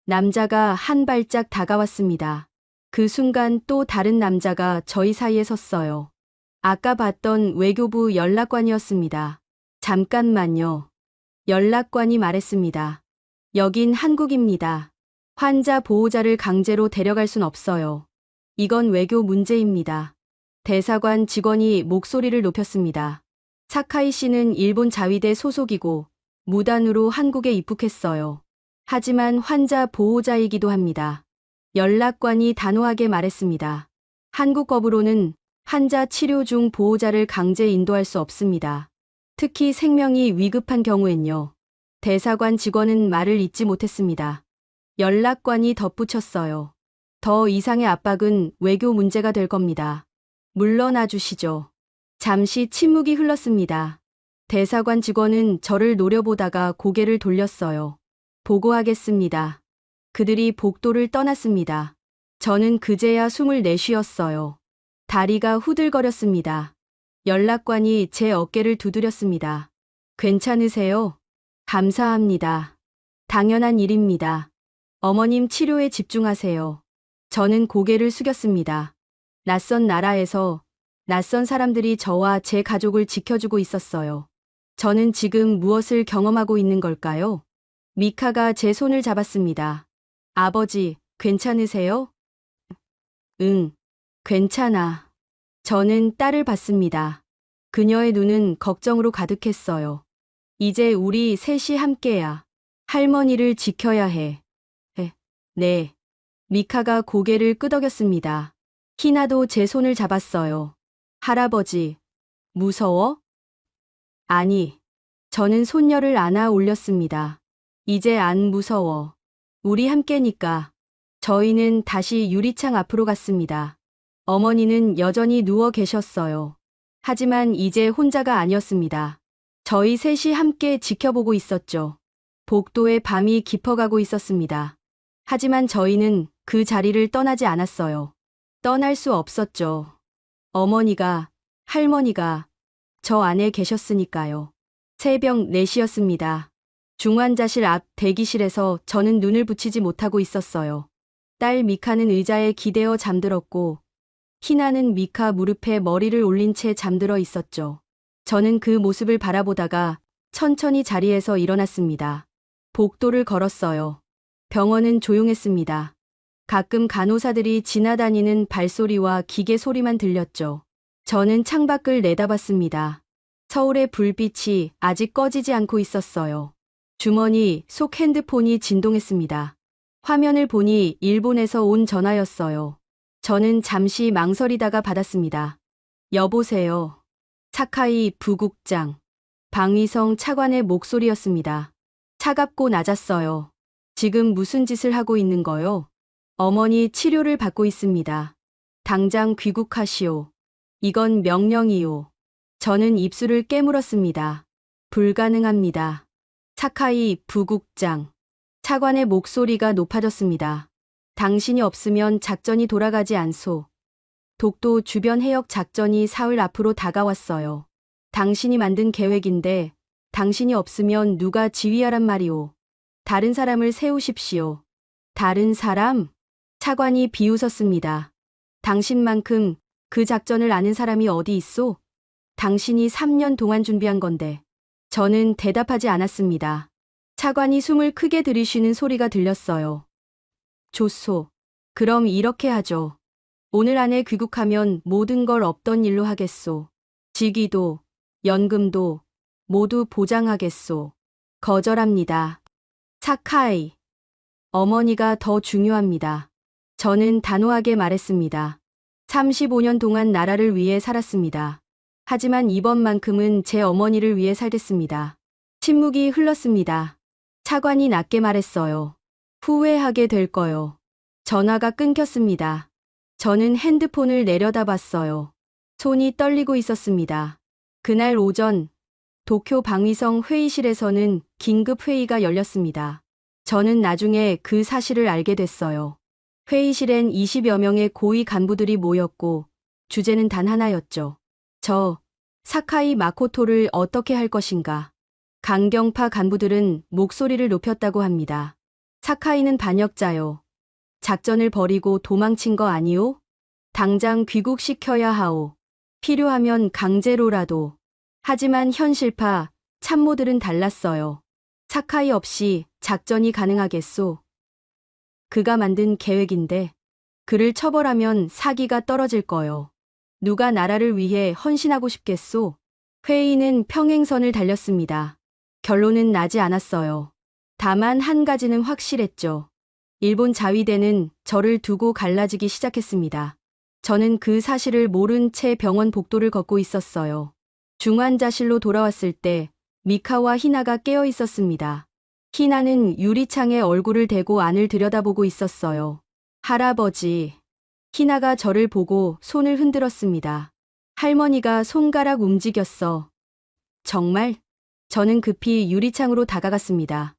남자가 한 발짝 다가왔습니다. 그 순간 또 다른 남자가 저희 사이에 섰어요. 아까 봤던 외교부 연락관이었습니다. 잠깐만요. 연락관이 말했습니다. 여긴 한국입니다. 환자 보호자를 강제로 데려갈 순 없어요. 이건 외교 문제입니다. 대사관 직원이 목소리를 높였습니다. 사카이 씨는 일본 자위대 소속이고 무단으로 한국에 입국했어요. 하지만 환자 보호자이기도 합니다. 연락관이 단호하게 말했습니다. 한국 법으로는 환자 치료 중 보호자를 강제 인도할 수 없습니다. 특히 생명이 위급한 경우엔요. 대사관 직원은 말을 잇지 못했습니다. 연락관이 덧붙였어요. 더 이상의 압박은 외교 문제가 될 겁니다. 물러나 주시죠. 잠시 침묵이 흘렀습니다. 대사관 직원은 저를 노려보다가 고개를 돌렸어요. 보고하겠습니다. 그들이 복도를 떠났습니다. 저는 그제야 숨을 내쉬었어요. 다리가 후들거렸습니다. 연락관이 제 어깨를 두드렸습니다. 괜찮으세요? 감사합니다. 당연한 일입니다. 어머님 치료에 집중하세요. 저는 고개를 숙였습니다. 낯선 나라에서 낯선 사람들이 저와 제 가족을 지켜주고 있었어요. 저는 지금 무엇을 경험하고 있는 걸까요? 미카가 제 손을 잡았습니다. 아버지, 괜찮으세요? 응, 괜찮아. 저는 딸을 봤습니다. 그녀의 눈은 걱정으로 가득했어요. 이제 우리 셋이 함께야. 할머니를 지켜야 해. 네. 미카가 고개를 끄덕였습니다. 희나도 제 손을 잡았어요. 할아버지, 무서워? 아니, 저는 손녀를 안아 올렸습니다. 이제 안 무서워. 우리 함께니까. 저희는 다시 유리창 앞으로 갔습니다. 어머니는 여전히 누워 계셨어요. 하지만 이제 혼자가 아니었습니다. 저희 셋이 함께 지켜보고 있었죠. 복도에 밤이 깊어가고 있었습니다. 하지만 저희는 그 자리를 떠나지 않았어요. 떠날 수 없었죠. 어머니가, 할머니가 저 안에 계셨으니까요. 새벽 4시였습니다. 중환자실 앞 대기실에서 저는 눈을 붙이지 못하고 있었어요. 딸 미카는 의자에 기대어 잠들었고 희나는 미카 무릎에 머리를 올린 채 잠들어 있었죠. 저는 그 모습을 바라보다가 천천히 자리에서 일어났습니다. 복도를 걸었어요. 병원은 조용했습니다. 가끔 간호사들이 지나다니는 발소리와 기계 소리만 들렸죠. 저는 창밖을 내다봤습니다. 서울의 불빛이 아직 꺼지지 않고 있었어요. 주머니 속 핸드폰이 진동했습니다. 화면을 보니 일본에서 온 전화였어요. 저는 잠시 망설이다가 받았습니다. 여보세요. 사카이 부국장. 방위성 차관의 목소리였습니다. 차갑고 낮았어요. 지금 무슨 짓을 하고 있는 거요? 어머니 치료를 받고 있습니다. 당장 귀국하시오. 이건 명령이요. 저는 입술을 깨물었습니다. 불가능합니다. 사카이 부국장. 차관의 목소리가 높아졌습니다. 당신이 없으면 작전이 돌아가지 않소. 독도 주변 해역 작전이 사흘 앞으로 다가왔어요. 당신이 만든 계획인데 당신이 없으면 누가 지휘하란 말이오. 다른 사람을 세우십시오. 다른 사람? 차관이 비웃었습니다. 당신만큼 그 작전을 아는 사람이 어디 있소? 당신이 3년 동안 준비한 건데. 저는 대답하지 않았습니다. 차관이 숨을 크게 들이쉬는 소리가 들렸어요. 좋소. 그럼 이렇게 하죠. 오늘 안에 귀국하면 모든 걸 없던 일로 하겠소. 직위도, 연금도 모두 보장하겠소. 거절합니다. 사카이. 어머니가 더 중요합니다. 저는 단호하게 말했습니다. 35년 동안 나라를 위해 살았습니다. 하지만 이번만큼은 제 어머니를 위해 살겠습니다. 침묵이 흘렀습니다. 차관이 낮게 말했어요. 후회하게 될 거요. 전화가 끊겼습니다. 저는 핸드폰을 내려다봤어요. 손이 떨리고 있었습니다. 그날 오전 도쿄 방위성 회의실에서는 긴급 회의가 열렸습니다. 저는 나중에 그 사실을 알게 됐어요. 회의실엔 20여 명의 고위 간부들이 모였고 주제는 단 하나였죠. 사카이 마코토를 어떻게 할 것인가. 강경파 간부들은 목소리를 높였다고 합니다. 사카이는 반역자요. 작전을 벌이고 도망친 거 아니오? 당장 귀국시켜야 하오. 필요하면 강제로라도. 하지만 현실파 참모들은 달랐어요. 사카이 없이 작전이 가능하겠소. 그가 만든 계획인데 그를 처벌하면 사기가 떨어질 거요. 누가 나라를 위해 헌신하고 싶겠소? 회의는 평행선을 달렸습니다. 결론은 나지 않았어요. 다만 한 가지는 확실했죠. 일본 자위대는 저를 두고 갈라지기 시작했습니다. 저는 그 사실을 모른 채 병원 복도를 걷고 있었어요. 중환자실로 돌아왔을 때 미카와 희나가 깨어 있었습니다. 희나는 유리창에 얼굴을 대고 안을 들여다보고 있었어요. 할아버지. 희나가 저를 보고 손을 흔들었습니다. 할머니가 손가락 움직였어. 정말? 저는 급히 유리창으로 다가갔습니다.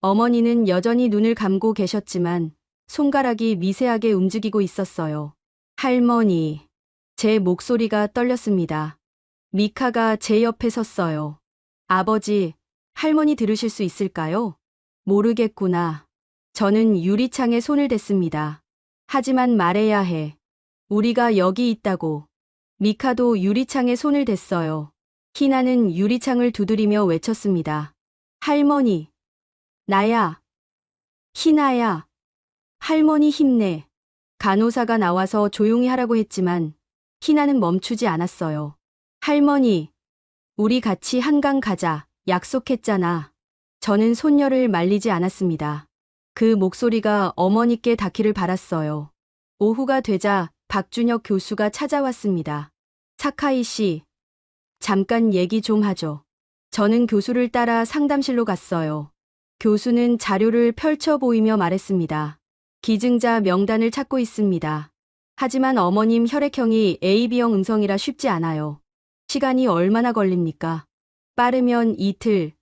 어머니는 여전히 눈을 감고 계셨지만 손가락이 미세하게 움직이고 있었어요. 할머니. 제 목소리가 떨렸습니다. 미카가 제 옆에 섰어요. 아버지, 할머니 들으실 수 있을까요? 모르겠구나. 저는 유리창에 손을 댔습니다. 하지만 말해야 해. 우리가 여기 있다고. 미카도 유리창에 손을 댔어요. 희나는 유리창을 두드리며 외쳤습니다. 할머니. 나야. 희나야. 할머니 힘내. 간호사가 나와서 조용히 하라고 했지만 희나는 멈추지 않았어요. 할머니. 우리 같이 한강 가자. 약속했잖아. 저는 손녀를 말리지 않았습니다. 그 목소리가 어머니께 닿기를 바랐어요. 오후가 되자 박준혁 교수가 찾아왔습니다. 사카이 씨, 잠깐 얘기 좀 하죠. 저는 교수를 따라 상담실로 갔어요. 교수는 자료를 펼쳐 보이며 말했습니다. 기증자 명단을 찾고 있습니다. 하지만 어머님 혈액형이 AB형 음성이라 쉽지 않아요. 시간이 얼마나 걸립니까? 빠르면 이틀,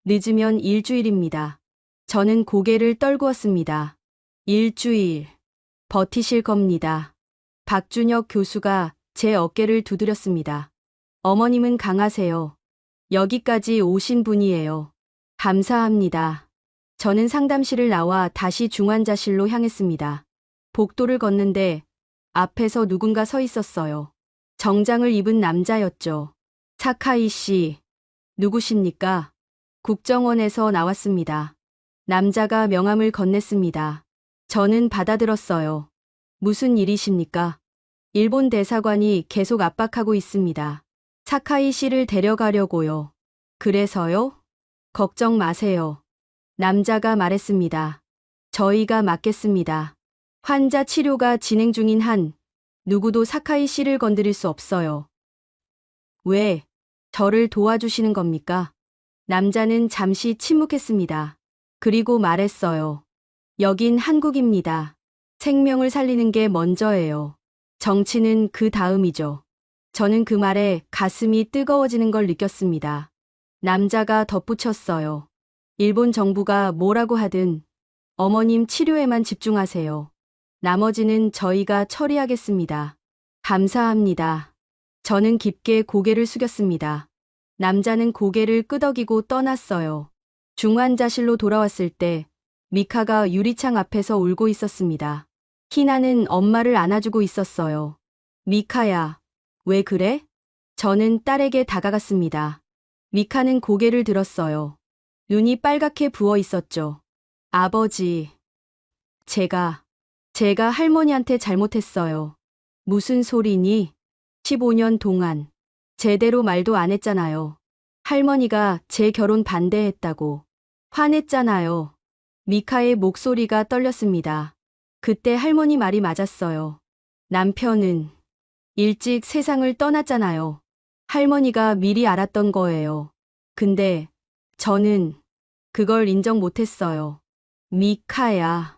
늦으면 일주일입니다. 저는 고개를 떨구었습니다. 일주일. 버티실 겁니다. 박준혁 교수가 제 어깨를 두드렸습니다. 어머님은 강하세요. 여기까지 오신 분이에요. 감사합니다. 저는 상담실을 나와 다시 중환자실로 향했습니다. 복도를 걷는데 앞에서 누군가 서 있었어요. 정장을 입은 남자였죠. 사카이 씨, 누구십니까? 국정원에서 나왔습니다. 남자가 명함을 건넸습니다. 저는 받아들었어요. 무슨 일이십니까? 일본 대사관이 계속 압박하고 있습니다. 사카이 씨를 데려가려고요. 그래서요? 걱정 마세요. 남자가 말했습니다. 저희가 맡겠습니다. 환자 치료가 진행 중인 한 누구도 사카이 씨를 건드릴 수 없어요. 왜? 저를 도와주시는 겁니까? 남자는 잠시 침묵했습니다. 그리고 말했어요. 여긴 한국입니다. 생명을 살리는 게 먼저예요. 정치는 그 다음이죠. 저는 그 말에 가슴이 뜨거워지는 걸 느꼈습니다. 남자가 덧붙였어요. 일본 정부가 뭐라고 하든 어머님 치료에만 집중하세요. 나머지는 저희가 처리하겠습니다. 감사합니다. 저는 깊게 고개를 숙였습니다. 남자는 고개를 끄덕이고 떠났어요. 중환자실로 돌아왔을 때 미카가 유리창 앞에서 울고 있었습니다. 희나는 엄마를 안아주고 있었어요. 미카야, 왜 그래? 저는 딸에게 다가갔습니다. 미카는 고개를 들었어요. 눈이 빨갛게 부어 있었죠. 아버지, 제가 할머니한테 잘못했어요. 무슨 소리니? 15년 동안 제대로 말도 안 했잖아요. 할머니가 제 결혼 반대했다고. 화냈잖아요. 미카의 목소리가 떨렸습니다. 그때 할머니 말이 맞았어요. 남편은 일찍 세상을 떠났잖아요. 할머니가 미리 알았던 거예요. 근데 저는 그걸 인정 못했어요. 미카야,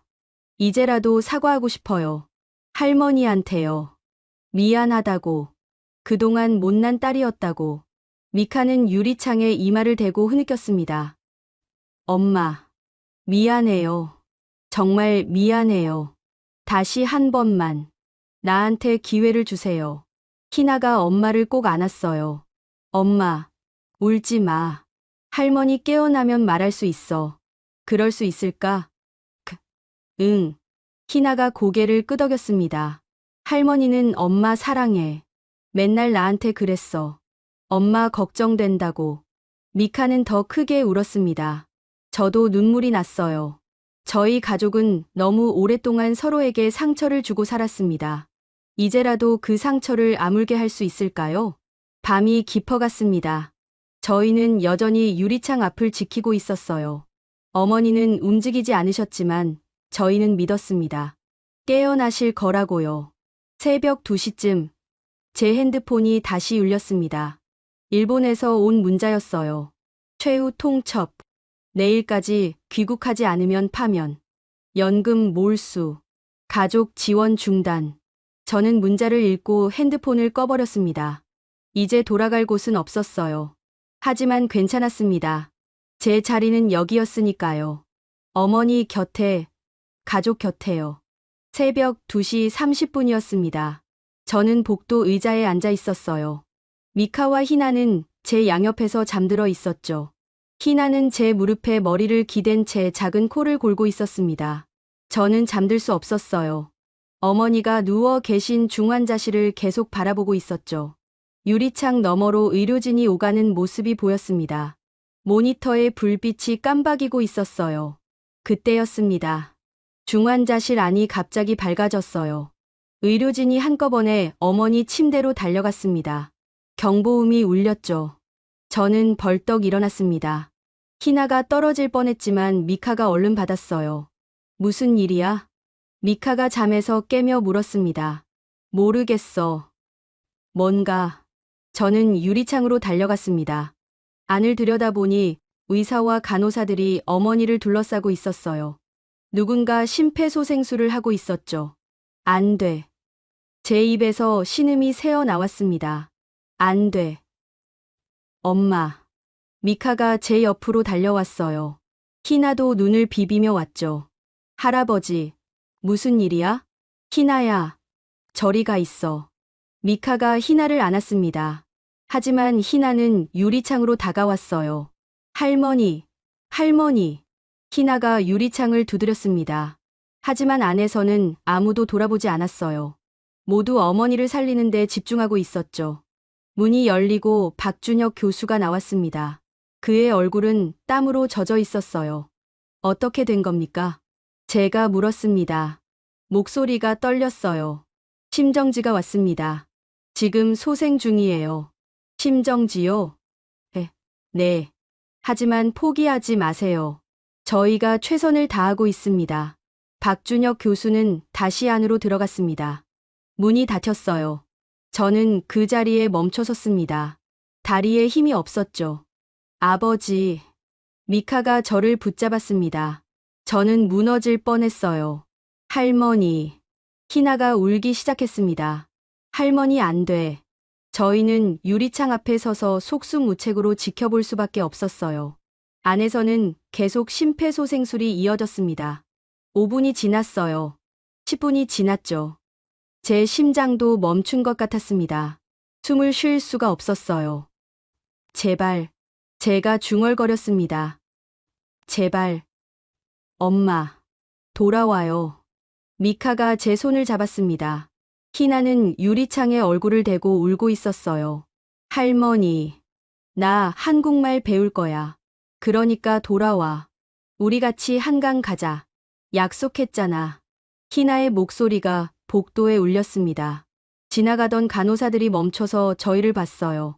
이제라도 사과하고 싶어요. 할머니한테요. 미안하다고. 그동안 못난 딸이었다고. 미카는 유리창에 이마를 대고 흐느꼈습니다. 엄마, 미안해요. 정말 미안해요. 다시 한 번만 나한테 기회를 주세요. 희나가 엄마를 꼭 안았어요. 엄마, 울지 마. 할머니 깨어나면 말할 수 있어. 그럴 수 있을까? 응. 희나가 고개를 끄덕였습니다. 할머니는 엄마 사랑해. 맨날 나한테 그랬어. 엄마 걱정된다고. 미카는 더 크게 울었습니다. 저도 눈물이 났어요. 저희 가족은 너무 오랫동안 서로에게 상처를 주고 살았습니다. 이제라도 그 상처를 아물게 할 수 있을까요? 밤이 깊어갔습니다. 저희는 여전히 유리창 앞을 지키고 있었어요. 어머니는 움직이지 않으셨지만 저희는 믿었습니다. 깨어나실 거라고요. 새벽 2시쯤 제 핸드폰이 다시 울렸습니다. 일본에서 온 문자였어요. 최후 통첩. 내일까지 귀국하지 않으면 파면. 연금 몰수. 가족 지원 중단. 저는 문자를 읽고 핸드폰을 꺼버렸습니다. 이제 돌아갈 곳은 없었어요. 하지만 괜찮았습니다. 제 자리는 여기였으니까요. 어머니 곁에, 가족 곁에요. 새벽 2시 30분이었습니다. 저는 복도 의자에 앉아 있었어요. 미카와 희나는 제 양옆에서 잠들어 있었죠. 희나는 제 무릎에 머리를 기댄 채 작은 코를 골고 있었습니다. 저는 잠들 수 없었어요. 어머니가 누워 계신 중환자실을 계속 바라보고 있었죠. 유리창 너머로 의료진이 오가는 모습이 보였습니다. 모니터에 불빛이 깜박이고 있었어요. 그때였습니다. 중환자실 안이 갑자기 밝아졌어요. 의료진이 한꺼번에 어머니 침대로 달려갔습니다. 경보음이 울렸죠. 저는 벌떡 일어났습니다. 희나가 떨어질 뻔했지만 미카가 얼른 받았어요. 무슨 일이야? 미카가 잠에서 깨며 물었습니다. 모르겠어. 뭔가. 저는 유리창으로 달려갔습니다. 안을 들여다보니 의사와 간호사들이 어머니를 둘러싸고 있었어요. 누군가 심폐소생술을 하고 있었죠. 안 돼. 제 입에서 신음이 새어 나왔습니다. 안 돼. 엄마. 미카가 제 옆으로 달려왔어요. 희나도 눈을 비비며 왔죠. 할아버지. 무슨 일이야? 희나야. 저리 가 있어. 미카가 희나를 안았습니다. 하지만 희나는 유리창으로 다가왔어요. 할머니. 할머니. 희나가 유리창을 두드렸습니다. 하지만 안에서는 아무도 돌아보지 않았어요. 모두 어머니를 살리는 데 집중하고 있었죠. 문이 열리고 박준혁 교수가 나왔습니다. 그의 얼굴은 땀으로 젖어 있었어요. 어떻게 된 겁니까? 제가 물었습니다. 목소리가 떨렸어요. 심정지가 왔습니다. 지금 소생 중이에요. 심정지요? 네. 하지만 포기하지 마세요. 저희가 최선을 다하고 있습니다. 박준혁 교수는 다시 안으로 들어갔습니다. 문이 닫혔어요. 저는 그 자리에 멈춰 섰습니다. 다리에 힘이 없었죠. 아버지. 미카가 저를 붙잡았습니다. 저는 무너질 뻔했어요. 할머니. 희나가 울기 시작했습니다. 할머니 안 돼. 저희는 유리창 앞에 서서 속수무책으로 지켜볼 수밖에 없었어요. 안에서는 계속 심폐소생술이 이어졌습니다. 5분이 지났어요. 10분이 지났죠. 제 심장도 멈춘 것 같았습니다. 숨을 쉴 수가 없었어요. 제발. 제가 중얼거렸습니다. 제발. 엄마. 돌아와요. 미카가 제 손을 잡았습니다. 희나는 유리창에 얼굴을 대고 울고 있었어요. 할머니. 나 한국말 배울 거야. 그러니까 돌아와. 우리 같이 한강 가자. 약속했잖아. 희나의 목소리가 복도에 울렸습니다. 지나가던 간호사들이 멈춰서 저희를 봤어요.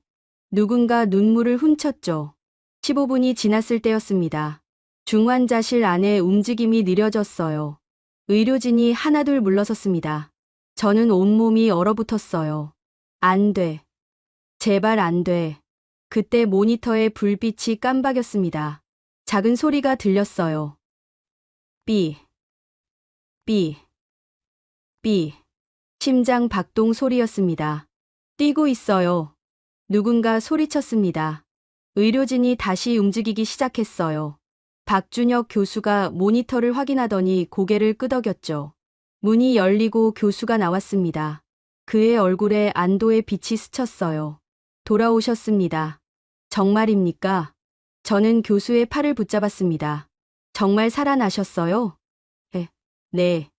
누군가 눈물을 훔쳤죠. 15분이 지났을 때였습니다. 중환자실 안에 움직임이 느려졌어요. 의료진이 하나둘 물러섰습니다. 저는 온몸이 얼어붙었어요. 안 돼. 제발 안 돼. 그때 모니터의 불빛이 깜박였습니다. 작은 소리가 들렸어요. 삐, 삐, 삐. 심장 박동 소리였습니다. 뛰고 있어요. 누군가 소리쳤습니다. 의료진이 다시 움직이기 시작했어요. 박준혁 교수가 모니터를 확인하더니 고개를 끄덕였죠. 문이 열리고 교수가 나왔습니다. 그의 얼굴에 안도의 빛이 스쳤어요. 돌아오셨습니다. 정말입니까? 저는 교수의 팔을 붙잡았습니다. 정말 살아나셨어요? 네.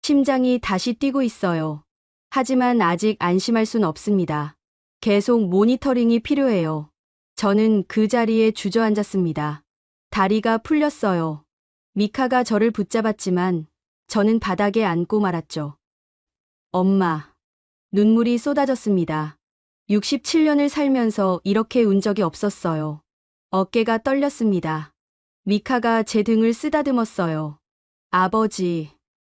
심장이 다시 뛰고 있어요. 하지만 아직 안심할 순 없습니다. 계속 모니터링이 필요해요. 저는 그 자리에 주저앉았습니다. 다리가 풀렸어요. 미카가 저를 붙잡았지만 저는 바닥에 앉고 말았죠. 엄마. 눈물이 쏟아졌습니다. 67년을 살면서 이렇게 운 적이 없었어요. 어깨가 떨렸습니다. 미카가 제 등을 쓰다듬었어요. 아버지.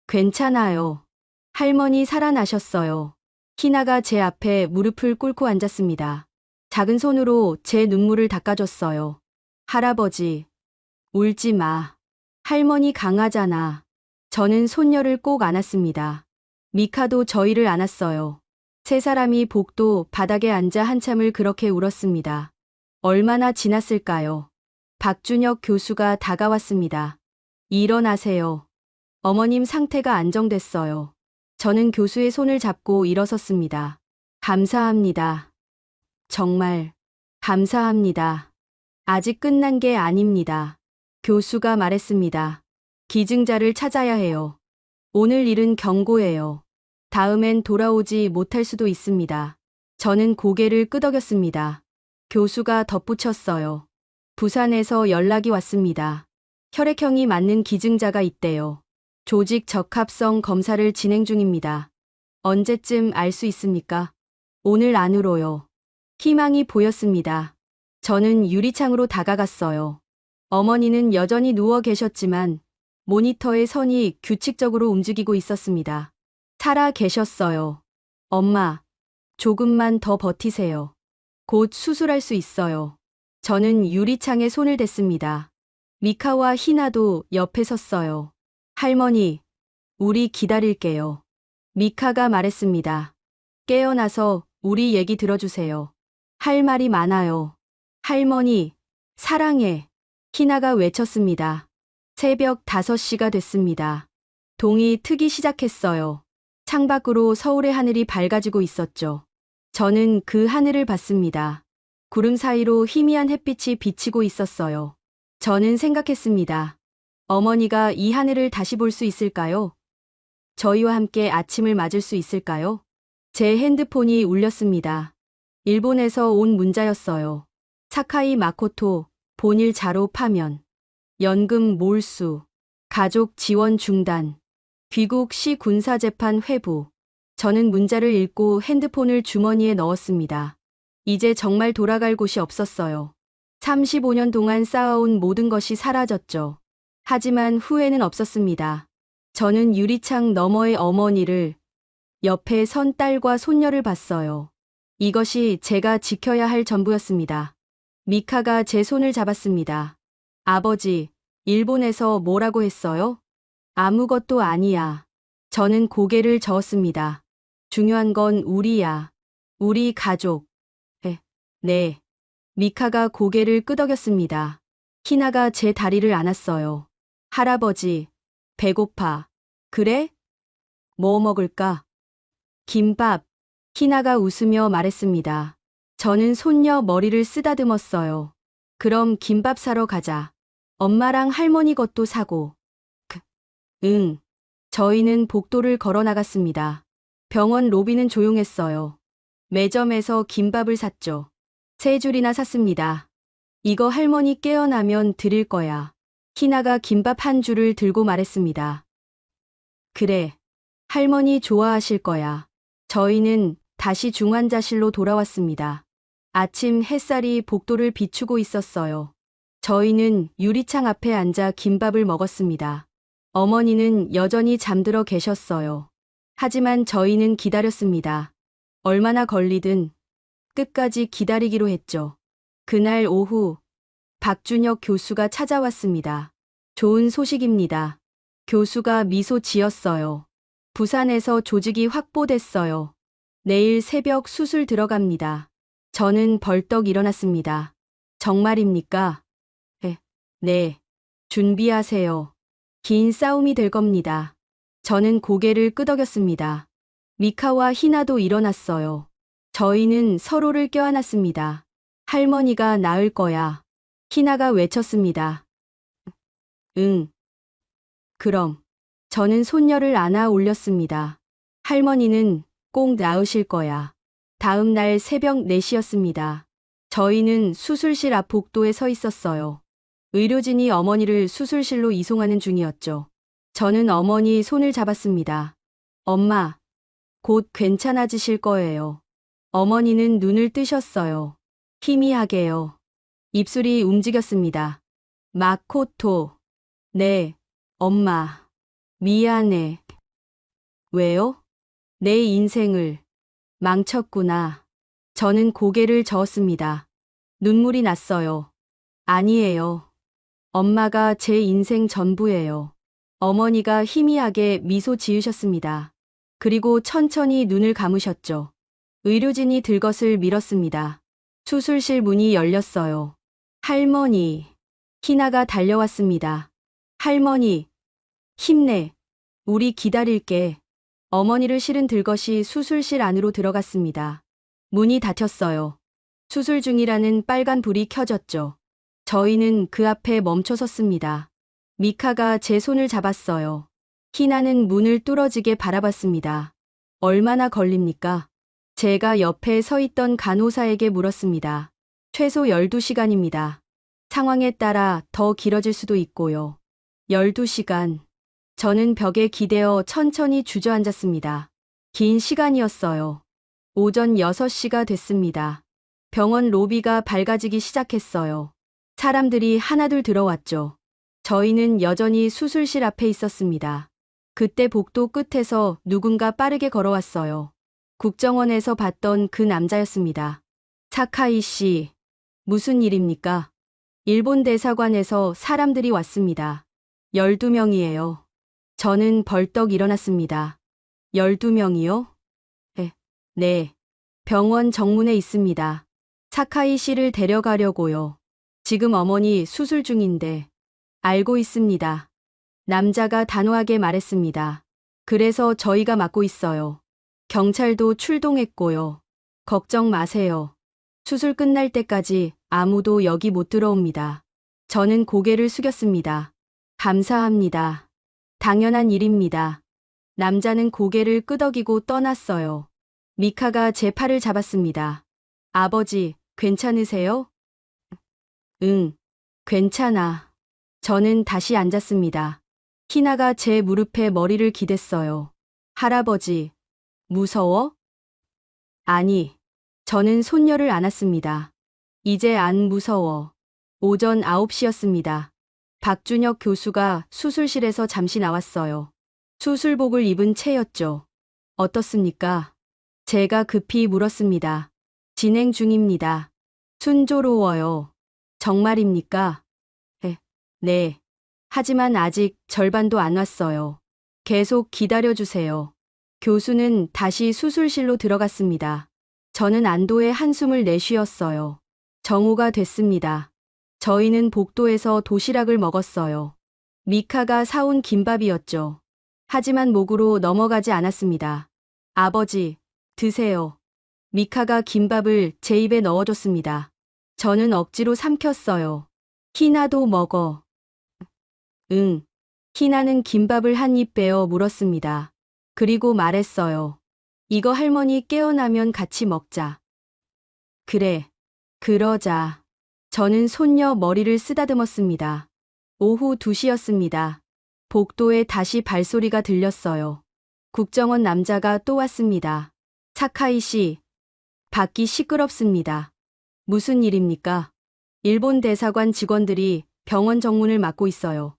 괜찮아요. 할머니 살아나셨어요. 희나가 제 앞에 무릎을 꿇고 앉았습니다. 작은 손으로 제 눈물을 닦아줬어요. 할아버지. 울지 마. 할머니 강하잖아. 저는 손녀를 꼭 안았습니다. 미카도 저희를 안았어요. 세 사람이 복도 바닥에 앉아 한참을 그렇게 울었습니다. 얼마나 지났을까요? 박준혁 교수가 다가왔습니다. 일어나세요. 어머님 상태가 안정됐어요. 저는 교수의 손을 잡고 일어섰습니다. 감사합니다. 정말 감사합니다. 아직 끝난 게 아닙니다. 교수가 말했습니다. 기증자를 찾아야 해요. 오늘 일은 경고예요. 다음엔 돌아오지 못할 수도 있습니다. 저는 고개를 끄덕였습니다. 교수가 덧붙였어요. 부산에서 연락이 왔습니다. 혈액형이 맞는 기증자가 있대요. 조직 적합성 검사를 진행 중입니다. 언제쯤 알 수 있습니까? 오늘 안으로요. 희망이 보였습니다. 저는 유리창으로 다가갔어요. 어머니는 여전히 누워 계셨지만 모니터의 선이 규칙적으로 움직이고 있었습니다. 살아 계셨어요. 엄마, 조금만 더 버티세요. 곧 수술할 수 있어요. 저는 유리창에 손을 댔습니다. 미카와 희나도 옆에 섰어요. 할머니, 우리 기다릴게요. 미카가 말했습니다. 깨어나서 우리 얘기 들어주세요. 할 말이 많아요. 할머니, 사랑해. 희나가 외쳤습니다. 새벽 5시가 됐습니다. 동이 트기 시작했어요. 창밖으로 서울의 하늘이 밝아지고 있었죠. 저는 그 하늘을 봤습니다. 구름 사이로 희미한 햇빛이 비치고 있었어요. 저는 생각했습니다. 어머니가 이 하늘을 다시 볼 수 있을까요? 저희와 함께 아침을 맞을 수 있을까요? 제 핸드폰이 울렸습니다. 일본에서 온 문자였어요. 사카이 마코토, 본일 자로 파면. 연금 몰수. 가족 지원 중단. 귀국 시 군사재판 회부. 저는 문자를 읽고 핸드폰을 주머니에 넣었습니다. 이제 정말 돌아갈 곳이 없었어요. 35년 동안 쌓아온 모든 것이 사라졌죠. 하지만 후회는 없었습니다. 저는 유리창 너머의 어머니를, 옆에 선 딸과 손녀를 봤어요. 이것이 제가 지켜야 할 전부였습니다. 미카가 제 손을 잡았습니다. 아버지, 일본에서 뭐라고 했어요? 아무것도 아니야. 저는 고개를 저었습니다. 중요한 건 우리야. 우리 가족. 네. 미카가 고개를 끄덕였습니다. 희나가 제 다리를 안았어요. 할아버지, 배고파. 그래? 뭐 먹을까? 김밥. 희나가 웃으며 말했습니다. 저는 손녀 머리를 쓰다듬었어요. 그럼 김밥 사러 가자. 엄마랑 할머니 것도 사고. 응. 저희는 복도를 걸어 나갔습니다. 병원 로비는 조용했어요. 매점에서 김밥을 샀죠. 3줄이나 샀습니다. 이거 할머니 깨어나면 드릴 거야. 희나가 김밥 1줄을 들고 말했습니다. 그래. 할머니 좋아하실 거야. 저희는 다시 중환자실로 돌아왔습니다. 아침 햇살이 복도를 비추고 있었어요. 저희는 유리창 앞에 앉아 김밥을 먹었습니다. 어머니는 여전히 잠들어 계셨어요. 하지만 저희는 기다렸습니다. 얼마나 걸리든 끝까지 기다리기로 했죠. 그날 오후 박준혁 교수가 찾아왔습니다. 좋은 소식입니다. 교수가 미소 지었어요. 부산에서 조직이 확보됐어요. 내일 새벽 수술 들어갑니다. 저는 벌떡 일어났습니다. 정말입니까? 네. 준비하세요. 긴 싸움이 될 겁니다. 저는 고개를 끄덕였습니다. 미카와 희나도 일어났어요. 저희는 서로를 껴안았습니다. 할머니가 나을 거야. 희나가 외쳤습니다. 응. 그럼. 저는 손녀를 안아 올렸습니다. 할머니는 꼭 나으실 거야. 다음 날 새벽 4시였습니다. 저희는 수술실 앞 복도에 서 있었어요. 의료진이 어머니를 수술실로 이송하는 중이었죠. 저는 어머니 손을 잡았습니다. 엄마, 곧 괜찮아지실 거예요. 어머니는 눈을 뜨셨어요. 희미하게요. 입술이 움직였습니다. 마코토. 네, 엄마. 미안해. 왜요? 내 인생을 망쳤구나. 저는 고개를 저었습니다. 눈물이 났어요. 아니에요. 엄마가 제 인생 전부예요. 어머니가 희미하게 미소 지으셨습니다. 그리고 천천히 눈을 감으셨죠. 의료진이 들것을 밀었습니다. 수술실 문이 열렸어요. 할머니. 희나가 달려왔습니다. 할머니. 힘내. 우리 기다릴게. 어머니를 실은 들것이 수술실 안으로 들어갔습니다. 문이 닫혔어요. 수술 중이라는 빨간 불이 켜졌죠. 저희는 그 앞에 멈춰 섰습니다. 미카가 제 손을 잡았어요. 희나는 문을 뚫어지게 바라봤습니다. 얼마나 걸립니까? 제가 옆에 서 있던 간호사에게 물었습니다. 최소 12시간입니다. 상황에 따라 더 길어질 수도 있고요. 12시간. 저는 벽에 기대어 천천히 주저앉았습니다. 긴 시간이었어요. 오전 6시가 됐습니다. 병원 로비가 밝아지기 시작했어요. 사람들이 하나둘 들어왔죠. 저희는 여전히 수술실 앞에 있었습니다. 그때 복도 끝에서 누군가 빠르게 걸어왔어요. 국정원에서 봤던 그 남자였습니다. 사카이 씨, 무슨 일입니까? 일본 대사관에서 사람들이 왔습니다. 12명이에요. 저는 벌떡 일어났습니다. 12명이요? 네. 병원 정문에 있습니다. 사카이 씨를 데려가려고요. 지금 어머니 수술 중인데. 알고 있습니다. 남자가 단호하게 말했습니다. 그래서 저희가 맡고 있어요. 경찰도 출동했고요. 걱정 마세요. 수술 끝날 때까지 아무도 여기 못 들어옵니다. 저는 고개를 숙였습니다. 감사합니다. 당연한 일입니다. 남자는 고개를 끄덕이고 떠났어요. 미카가 제 팔을 잡았습니다. 아버지, 괜찮으세요? 응, 괜찮아. 저는 다시 앉았습니다. 희나가 제 무릎에 머리를 기댔어요. 할아버지, 무서워? 아니, 저는 손녀를 안았습니다. 이제 안 무서워. 오전 9시였습니다. 박준혁 교수가 수술실에서 잠시 나왔어요. 수술복을 입은 채였죠. 어떻습니까? 제가 급히 물었습니다. 진행 중입니다. 순조로워요. 정말입니까? 네. 하지만 아직 절반도 안 왔어요. 계속 기다려주세요. 교수는 다시 수술실로 들어갔습니다. 저는 안도의 한숨을 내쉬었어요. 정오가 됐습니다. 저희는 복도에서 도시락을 먹었어요. 미카가 사온 김밥이었죠. 하지만 목으로 넘어가지 않았습니다. 아버지, 드세요. 미카가 김밥을 제 입에 넣어줬습니다. 저는 억지로 삼켰어요. 희나도 먹어. 응. 희나는 김밥을 한 입 베어 물었습니다. 그리고 말했어요. 이거 할머니 깨어나면 같이 먹자. 그래. 그러자. 저는 손녀 머리를 쓰다듬었습니다. 오후 2시였습니다. 복도에 다시 발소리가 들렸어요. 국정원 남자가 또 왔습니다. 사카이 씨, 밖이 시끄럽습니다. 무슨 일입니까? 일본 대사관 직원들이 병원 정문을 막고 있어요.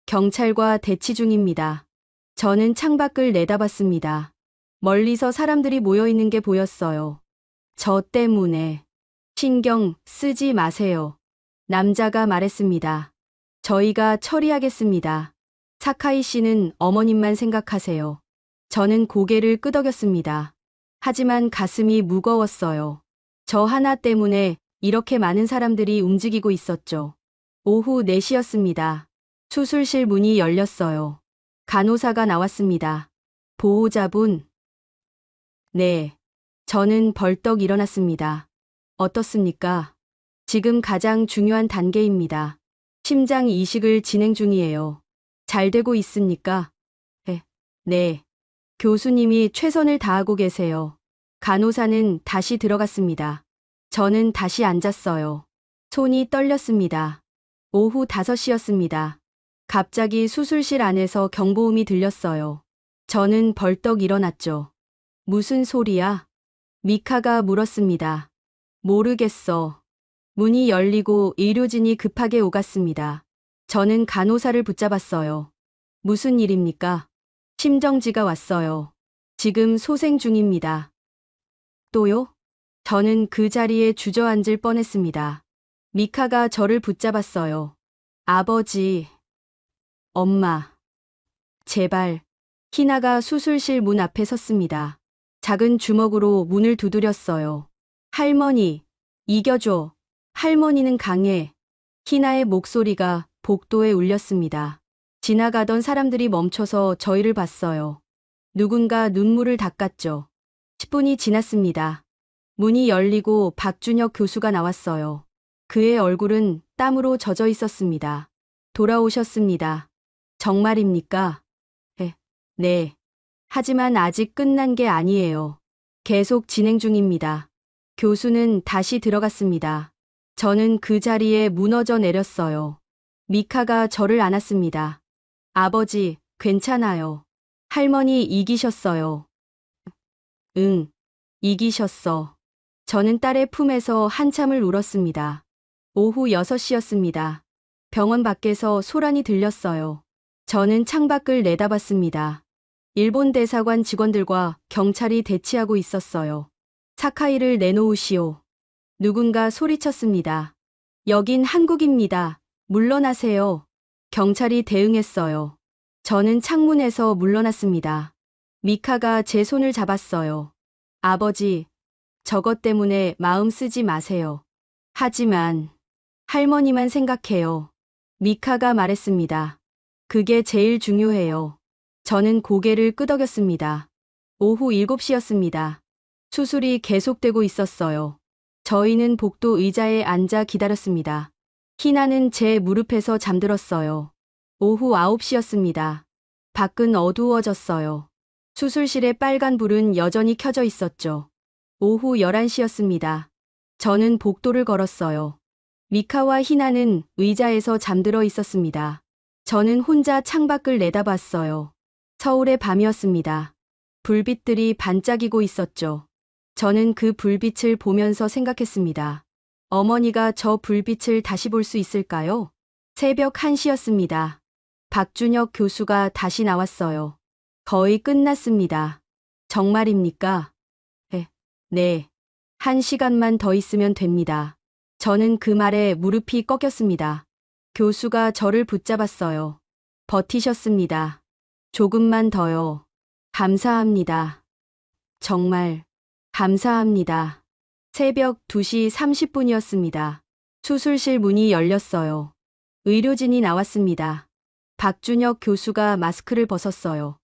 경찰과 대치 중입니다. 저는 창밖을 내다봤습니다. 멀리서 사람들이 모여 있는 게 보였어요. 저 때문에 신경 쓰지 마세요. 남자가 말했습니다. 저희가 처리하겠습니다. 사카이 씨는 어머님만 생각하세요. 저는 고개를 끄덕였습니다. 하지만 가슴이 무거웠어요. 저 하나 때문에 이렇게 많은 사람들이 움직이고 있었죠. 오후 4시였습니다. 수술실 문이 열렸어요. 간호사가 나왔습니다. 보호자분. 네. 저는 벌떡 일어났습니다. 어떻습니까? 지금 가장 중요한 단계입니다. 심장 이식을 진행 중이에요. 잘 되고 있습니까? 네. 교수님이 최선을 다하고 계세요. 간호사는 다시 들어갔습니다. 저는 다시 앉았어요. 손이 떨렸습니다. 오후 5시였습니다. 갑자기 수술실 안에서 경보음이 들렸어요. 저는 벌떡 일어났죠. 무슨 소리야? 미카가 물었습니다. 모르겠어. 문이 열리고 의료진이 급하게 오갔습니다. 저는 간호사를 붙잡았어요. 무슨 일입니까? 심정지가 왔어요. 지금 소생 중입니다. 또요? 저는 그 자리에 주저앉을 뻔했습니다. 미카가 저를 붙잡았어요. 아버지, 엄마, 제발. 희나가 수술실 문 앞에 섰습니다. 작은 주먹으로 문을 두드렸어요. 할머니, 이겨줘. 할머니는 강해. 희나의 목소리가 복도에 울렸습니다. 지나가던 사람들이 멈춰서 저희를 봤어요. 누군가 눈물을 닦았죠. 10분이 지났습니다. 문이 열리고 박준혁 교수가 나왔어요. 그의 얼굴은 땀으로 젖어 있었습니다. 돌아오셨습니다. 정말입니까? 네. 하지만 아직 끝난 게 아니에요. 계속 진행 중입니다. 교수는 다시 들어갔습니다. 저는 그 자리에 무너져 내렸어요. 미카가 저를 안았습니다. 아버지, 괜찮아요. 할머니 이기셨어요. 응, 이기셨어. 저는 딸의 품에서 한참을 울었습니다. 오후 6시였습니다. 병원 밖에서 소란이 들렸어요. 저는 창밖을 내다봤습니다. 일본 대사관 직원들과 경찰이 대치하고 있었어요. 사카이를 내놓으시오. 누군가 소리쳤습니다. 여긴 한국입니다. 물러나세요. 경찰이 대응했어요. 저는 창문에서 물러났습니다. 미카가 제 손을 잡았어요. 아버지, 저것 때문에 마음 쓰지 마세요. 하지만 할머니만 생각해요. 미카가 말했습니다. 그게 제일 중요해요. 저는 고개를 끄덕였습니다. 오후 7시였습니다. 수술이 계속되고 있었어요. 저희는 복도 의자에 앉아 기다렸습니다. 희나는 제 무릎에서 잠들었어요. 오후 9시였습니다. 밖은 어두워졌어요. 수술실의 빨간 불은 여전히 켜져 있었죠. 오후 11시였습니다. 저는 복도를 걸었어요. 미카와 희나는 의자에서 잠들어 있었습니다. 저는 혼자 창밖을 내다봤어요. 서울의 밤이었습니다. 불빛들이 반짝이고 있었죠. 저는 그 불빛을 보면서 생각했습니다. 어머니가 저 불빛을 다시 볼 수 있을까요? 새벽 1시였습니다. 박준혁 교수가 다시 나왔어요. 거의 끝났습니다. 정말입니까? 네. 1시간만 더 있으면 됩니다. 저는 그 말에 무릎이 꺾였습니다. 교수가 저를 붙잡았어요. 버티셨습니다. 조금만 더요. 감사합니다. 정말 감사합니다. 새벽 2시 30분이었습니다. 수술실 문이 열렸어요. 의료진이 나왔습니다. 박준혁 교수가 마스크를 벗었어요.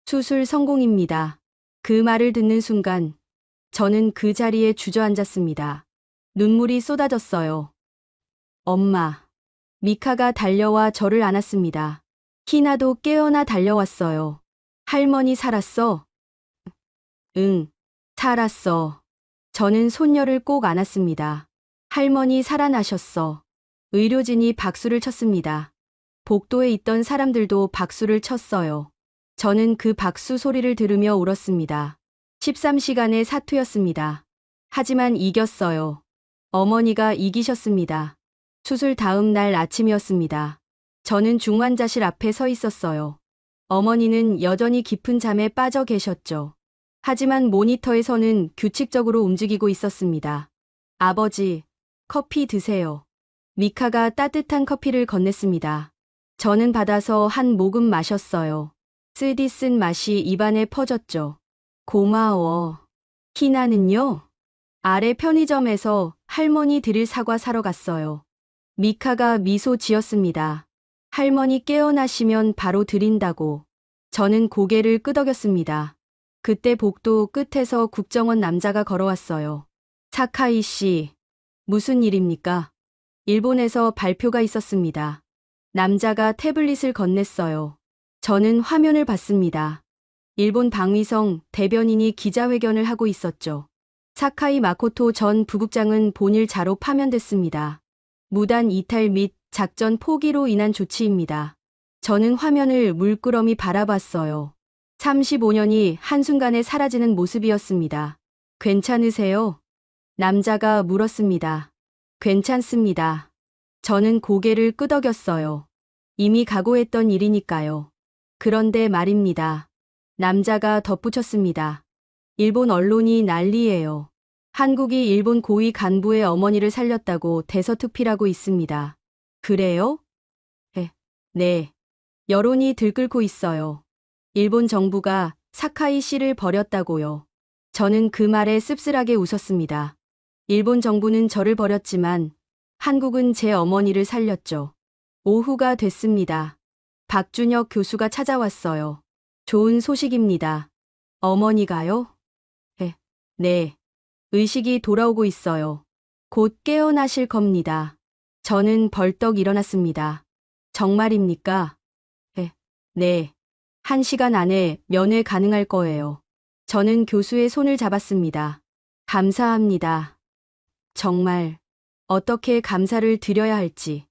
수술 성공입니다. 그 말을 듣는 순간 저는 그 자리에 주저앉았습니다. 눈물이 쏟아졌어요. 엄마. 미카가 달려와 저를 안았습니다. 희나도 깨어나 달려왔어요. 할머니 살았어? 응, 살았어. 저는 손녀를 꼭 안았습니다. 할머니 살아나셨어. 의료진이 박수를 쳤습니다. 복도에 있던 사람들도 박수를 쳤어요. 저는 그 박수 소리를 들으며 울었습니다. 13시간의 사투였습니다. 하지만 이겼어요. 어머니가 이기셨습니다. 수술 다음 날 아침이었습니다. 저는 중환자실 앞에 서 있었어요. 어머니는 여전히 깊은 잠에 빠져 계셨죠. 하지만 모니터에서는 규칙적으로 움직이고 있었습니다. 아버지, 커피 드세요. 미카가 따뜻한 커피를 건넸습니다. 저는 받아서 한 모금 마셨어요. 쓰디쓴 맛이 입안에 퍼졌죠. 고마워. 희나는요? 아래 편의점에서 할머니 드릴 사과 사러 갔어요. 미카가 미소 지었습니다. 할머니 깨어나시면 바로 드린다고. 저는 고개를 끄덕였습니다. 그때 복도 끝에서 국정원 남자가 걸어왔어요. 사카이 씨, 무슨 일입니까? 일본에서 발표가 있었습니다. 남자가 태블릿을 건넸어요. 저는 화면을 봤습니다. 일본 방위성 대변인이 기자회견을 하고 있었죠. 사카이 마코토 전 부국장은 본일 자로 파면됐습니다. 무단 이탈 및 작전 포기로 인한 조치입니다. 저는 화면을 물끄러미 바라봤어요. 35년이 한순간에 사라지는 모습이었습니다. 괜찮으세요? 남자가 물었습니다. 괜찮습니다. 저는 고개를 끄덕였어요. 이미 각오했던 일이니까요. 그런데 말입니다. 남자가 덧붙였습니다. 일본 언론이 난리예요. 한국이 일본 고위 간부의 어머니를 살렸다고 대서특필하고 있습니다. 그래요? 네. 여론이 들끓고 있어요. 일본 정부가 사카이 씨를 버렸다고요. 저는 그 말에 씁쓸하게 웃었습니다. 일본 정부는 저를 버렸지만 한국은 제 어머니를 살렸죠. 오후가 됐습니다. 박준혁 교수가 찾아왔어요. 좋은 소식입니다. 어머니가요? 네. 의식이 돌아오고 있어요. 곧 깨어나실 겁니다. 저는 벌떡 일어났습니다. 정말입니까? 네. 1시간 안에 면회 가능할 거예요. 저는 교수의 손을 잡았습니다. 감사합니다. 정말 어떻게 감사를 드려야 할지.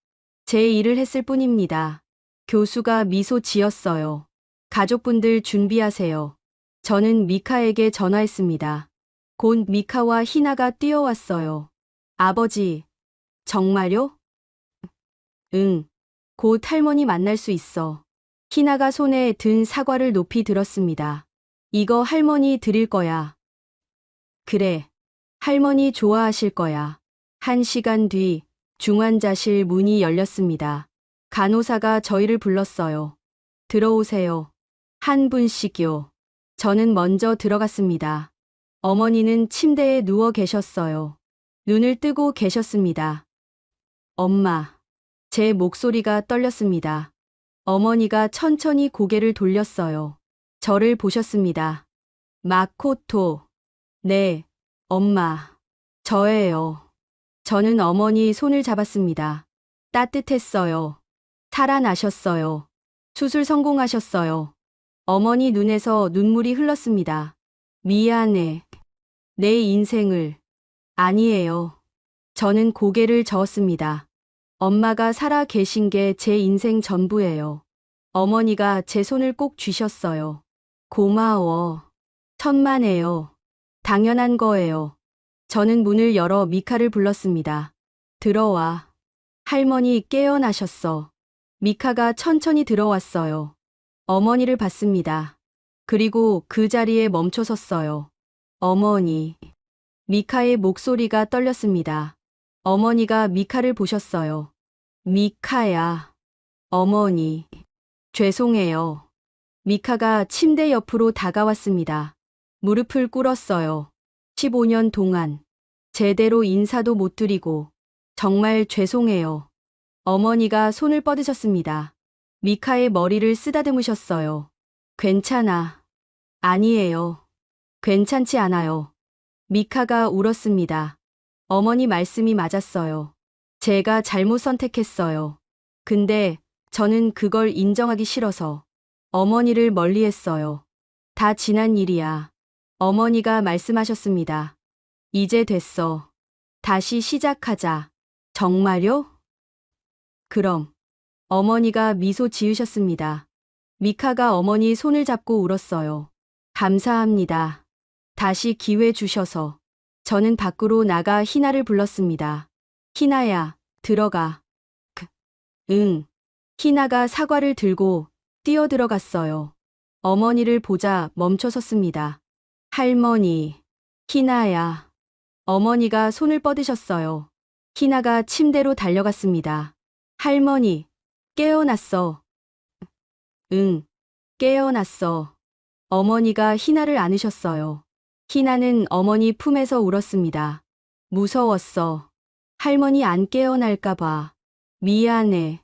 제 일을 했을 뿐입니다. 교수가 미소 지었어요. 가족분들 준비하세요. 저는 미카에게 전화했습니다. 곧 미카와 희나가 뛰어왔어요. 아버지, 정말요? 응. 곧 할머니 만날 수 있어. 희나가 손에 든 사과를 높이 들었습니다. 이거 할머니 드릴 거야. 그래. 할머니 좋아하실 거야. 1시간 뒤 중환자실 문이 열렸습니다. 간호사가 저희를 불렀어요. 들어오세요. 한 분씩요. 저는 먼저 들어갔습니다. 어머니는 침대에 누워 계셨어요. 눈을 뜨고 계셨습니다. 엄마. 제 목소리가 떨렸습니다. 어머니가 천천히 고개를 돌렸어요. 저를 보셨습니다. 마코토. 네, 엄마. 저예요. 저는 어머니 손을 잡았습니다. 따뜻했어요. 살아나셨어요. 수술 성공하셨어요. 어머니 눈에서 눈물이 흘렀습니다. 미안해. 내 인생을. 아니에요. 저는 고개를 저었습니다. 엄마가 살아 계신 게 제 인생 전부예요. 어머니가 제 손을 꼭 쥐셨어요. 고마워. 천만에요. 당연한 거예요. 저는 문을 열어 미카를 불렀습니다. 들어와. 할머니 깨어나셨어. 미카가 천천히 들어왔어요. 어머니를 봤습니다. 그리고 그 자리에 멈춰 섰어요. 어머니. 미카의 목소리가 떨렸습니다. 어머니가 미카를 보셨어요. 미카야. 어머니. 죄송해요. 미카가 침대 옆으로 다가왔습니다. 무릎을 꿇었어요. 15년 동안 제대로 인사도 못 드리고 정말 죄송해요. 어머니가 손을 뻗으셨습니다. 미카의 머리를 쓰다듬으셨어요. 괜찮아. 아니에요. 괜찮지 않아요. 미카가 울었습니다. 어머니 말씀이 맞았어요. 제가 잘못 선택했어요. 근데 저는 그걸 인정하기 싫어서 어머니를 멀리했어요. 다 지난 일이야. 어머니가 말씀하셨습니다. 이제 됐어. 다시 시작하자. 정말요? 그럼. 어머니가 미소 지으셨습니다. 미카가 어머니 손을 잡고 울었어요. 감사합니다. 다시 기회 주셔서. 저는 밖으로 나가 희나를 불렀습니다. 희나야, 들어가. 응. 희나가 사과를 들고 뛰어들어갔어요. 어머니를 보자 멈춰 섰습니다. 할머니, 희나야. 어머니가 손을 뻗으셨어요. 희나가 침대로 달려갔습니다. 할머니, 깨어났어. 응, 깨어났어. 어머니가 희나를 안으셨어요. 희나는 어머니 품에서 울었습니다. 무서웠어. 할머니 안 깨어날까봐. 미안해.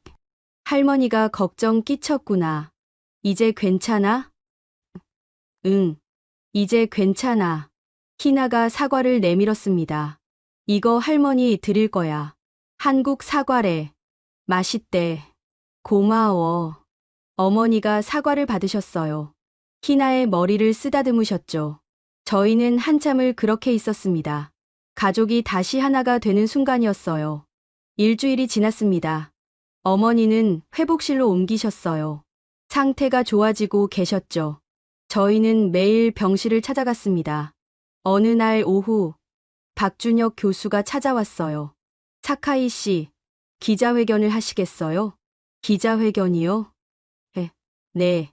할머니가 걱정 끼쳤구나. 이제 괜찮아? 응, 이제 괜찮아. 희나가 사과를 내밀었습니다. 이거 할머니 드릴 거야. 한국 사과래. 맛있대. 고마워. 어머니가 사과를 받으셨어요. 희나의 머리를 쓰다듬으셨죠. 저희는 한참을 그렇게 있었습니다. 가족이 다시 하나가 되는 순간이었어요. 일주일이 지났습니다. 어머니는 회복실로 옮기셨어요. 상태가 좋아지고 계셨죠. 저희는 매일 병실을 찾아갔습니다. 어느 날 오후, 박준혁 교수가 찾아왔어요. 사카이 씨, 기자회견을 하시겠어요? 기자회견이요? 네.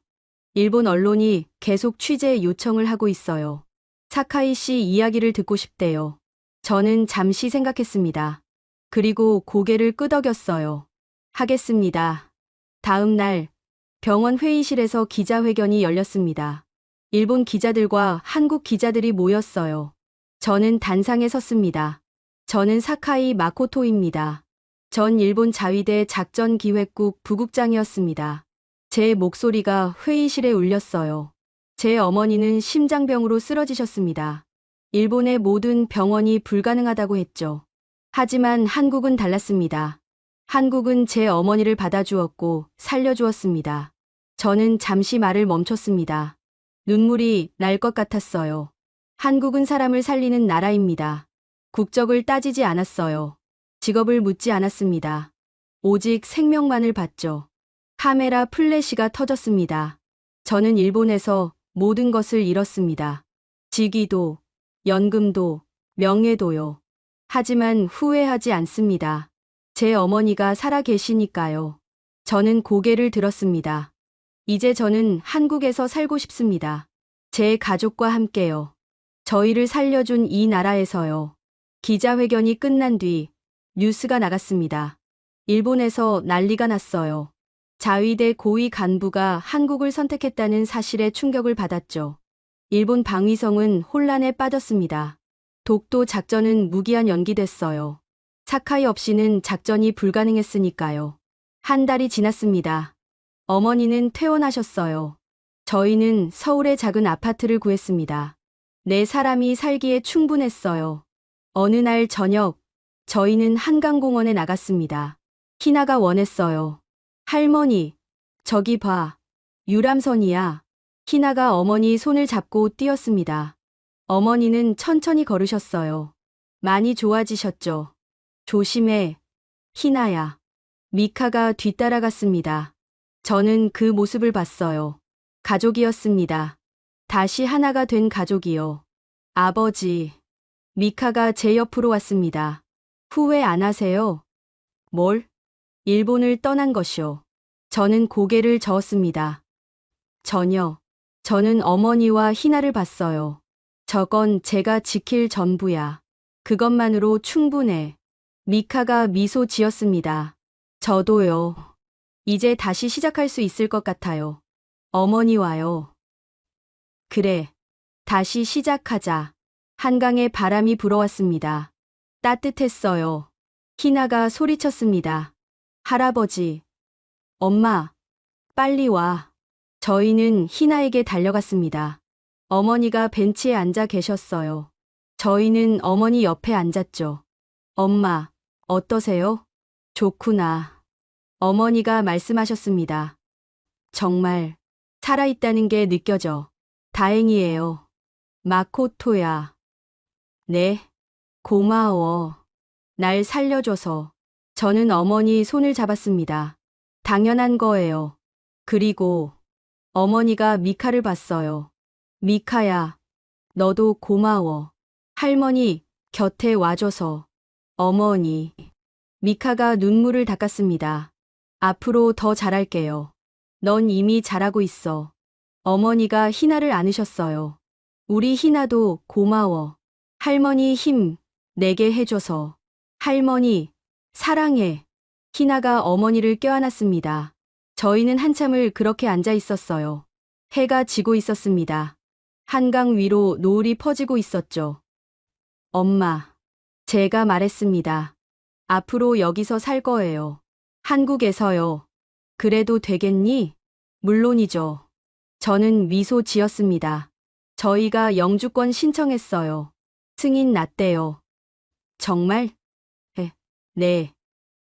일본 언론이 계속 취재 요청을 하고 있어요. 사카이 씨 이야기를 듣고 싶대요. 저는 잠시 생각했습니다. 그리고 고개를 끄덕였어요. 하겠습니다. 다음 날 병원 회의실에서 기자회견이 열렸습니다. 일본 기자들과 한국 기자들이 모였어요. 저는 단상에 섰습니다. 저는 사카이 마코토입니다. 전 일본 자위대 작전기획국 부국장이었습니다. 제 목소리가 회의실에 울렸어요. 제 어머니는 심장병으로 쓰러지셨습니다. 일본의 모든 병원이 불가능하다고 했죠. 하지만 한국은 달랐습니다. 한국은 제 어머니를 받아주었고 살려주었습니다. 저는 잠시 말을 멈췄습니다. 눈물이 날 것 같았어요. 한국은 사람을 살리는 나라입니다. 국적을 따지지 않았어요. 직업을 묻지 않았습니다. 오직 생명만을 봤죠. 카메라 플래시가 터졌습니다. 저는 일본에서 모든 것을 잃었습니다. 직위도, 연금도, 명예도요. 하지만 후회하지 않습니다. 제 어머니가 살아 계시니까요. 저는 고개를 들었습니다. 이제 저는 한국에서 살고 싶습니다. 제 가족과 함께요. 저희를 살려준 이 나라에서요. 기자회견이 끝난 뒤 뉴스가 나갔습니다. 일본에서 난리가 났어요. 자위대 고위 간부가 한국을 선택했다는 사실에 충격을 받았죠. 일본 방위성은 혼란에 빠졌습니다. 독도 작전은 무기한 연기됐어요. 사카이 없이는 작전이 불가능했으니까요. 한 달이 지났습니다. 어머니는 퇴원하셨어요. 저희는 서울의 작은 아파트를 구했습니다. 네 사람이 살기에 충분했어요. 어느 날 저녁, 저희는 한강공원에 나갔습니다. 희나가 원했어요. 할머니, 저기 봐. 유람선이야. 희나가 어머니 손을 잡고 뛰었습니다. 어머니는 천천히 걸으셨어요. 많이 좋아지셨죠? 조심해. 희나야. 미카가 뒤따라갔습니다. 저는 그 모습을 봤어요. 가족이었습니다. 다시 하나가 된 가족이요. 아버지. 미카가 제 옆으로 왔습니다. 후회 안 하세요? 뭘? 일본을 떠난 것이요. 저는 고개를 저었습니다. 전혀. 저는 어머니와 희나를 봤어요. 저건 제가 지킬 전부야. 그것만으로 충분해. 미카가 미소 지었습니다. 저도요. 이제 다시 시작할 수 있을 것 같아요. 어머니와요. 그래. 다시 시작하자. 한강에 바람이 불어왔습니다. 따뜻했어요. 희나가 소리쳤습니다. 할아버지. 엄마. 빨리 와. 저희는 희나에게 달려갔습니다. 어머니가 벤치에 앉아 계셨어요. 저희는 어머니 옆에 앉았죠. 엄마, 어떠세요? 좋구나. 어머니가 말씀하셨습니다. 정말 살아있다는 게 느껴져. 다행이에요. 마코토야. 네, 고마워. 날 살려줘서. 저는 어머니 손을 잡았습니다. 당연한 거예요. 그리고 어머니가 미카를 봤어요. 미카야, 너도 고마워. 할머니 곁에 와줘서. 어머니. 미카가 눈물을 닦았습니다. 앞으로 더 잘할게요. 넌 이미 잘하고 있어. 어머니가 희나를 안으셨어요. 우리 희나도 고마워. 할머니 힘 내게 해줘서. 할머니, 사랑해. 희나가 어머니를 껴안았습니다. 저희는 한참을 그렇게 앉아 있었어요. 해가 지고 있었습니다. 한강 위로 노을이 퍼지고 있었죠. 엄마, 제가 말했습니다. 앞으로 여기서 살 거예요. 한국에서요. 그래도 되겠니? 물론이죠. 저는 미소 지었습니다. 저희가 영주권 신청했어요. 승인 났대요. 정말? 네.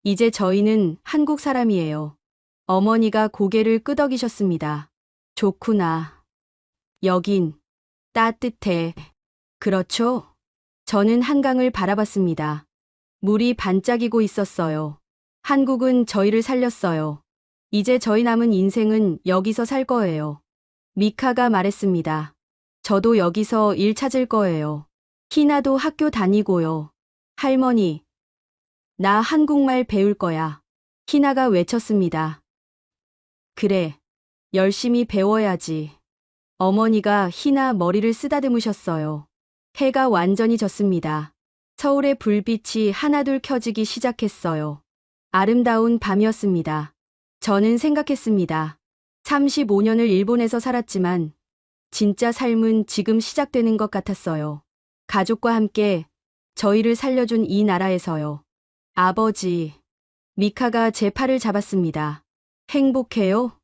이제 저희는 한국 사람이에요. 어머니가 고개를 끄덕이셨습니다. 좋구나. 여긴 따뜻해. 그렇죠? 저는 한강을 바라봤습니다. 물이 반짝이고 있었어요. 한국은 저희를 살렸어요. 이제 저희 남은 인생은 여기서 살 거예요. 미카가 말했습니다. 저도 여기서 일 찾을 거예요. 희나도 학교 다니고요. 할머니, 나 한국말 배울 거야. 희나가 외쳤습니다. 그래, 열심히 배워야지. 어머니가 희나 머리를 쓰다듬으셨어요. 해가 완전히 졌습니다. 서울의 불빛이 하나둘 켜지기 시작했어요. 아름다운 밤이었습니다. 저는 생각했습니다. 35년을 일본에서 살았지만 진짜 삶은 지금 시작되는 것 같았어요. 가족과 함께 저희를 살려준 이 나라에서요. 아버지, 미카가 제 팔을 잡았습니다. 행복해요?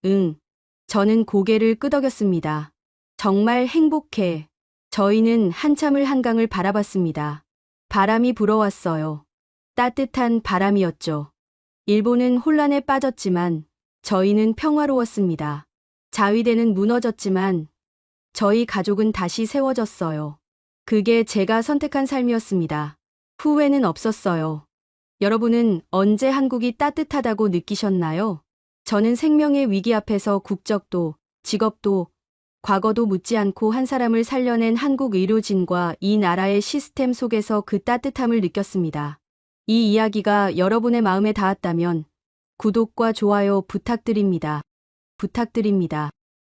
응. 저는 고개를 끄덕였습니다. 정말 행복해. 저희는 한참을 한강을 바라봤습니다. 바람이 불어왔어요. 따뜻한 바람이었죠. 일본은 혼란에 빠졌지만 저희는 평화로웠습니다. 자위대는 무너졌지만 저희 가족은 다시 세워졌어요. 그게 제가 선택한 삶이었습니다. 후회는 없었어요. 여러분은 언제 한국이 따뜻하다고 느끼셨나요? 저는 생명의 위기 앞에서 국적도, 직업도, 과거도 묻지 않고 한 사람을 살려낸 한국 의료진과 이 나라의 시스템 속에서 그 따뜻함을 느꼈습니다. 이 이야기가 여러분의 마음에 닿았다면 구독과 좋아요 부탁드립니다. 부탁드립니다.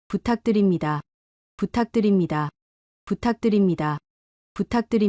부탁드립니다. 부탁드립니다. 부탁드립니다. 부탁드립니다.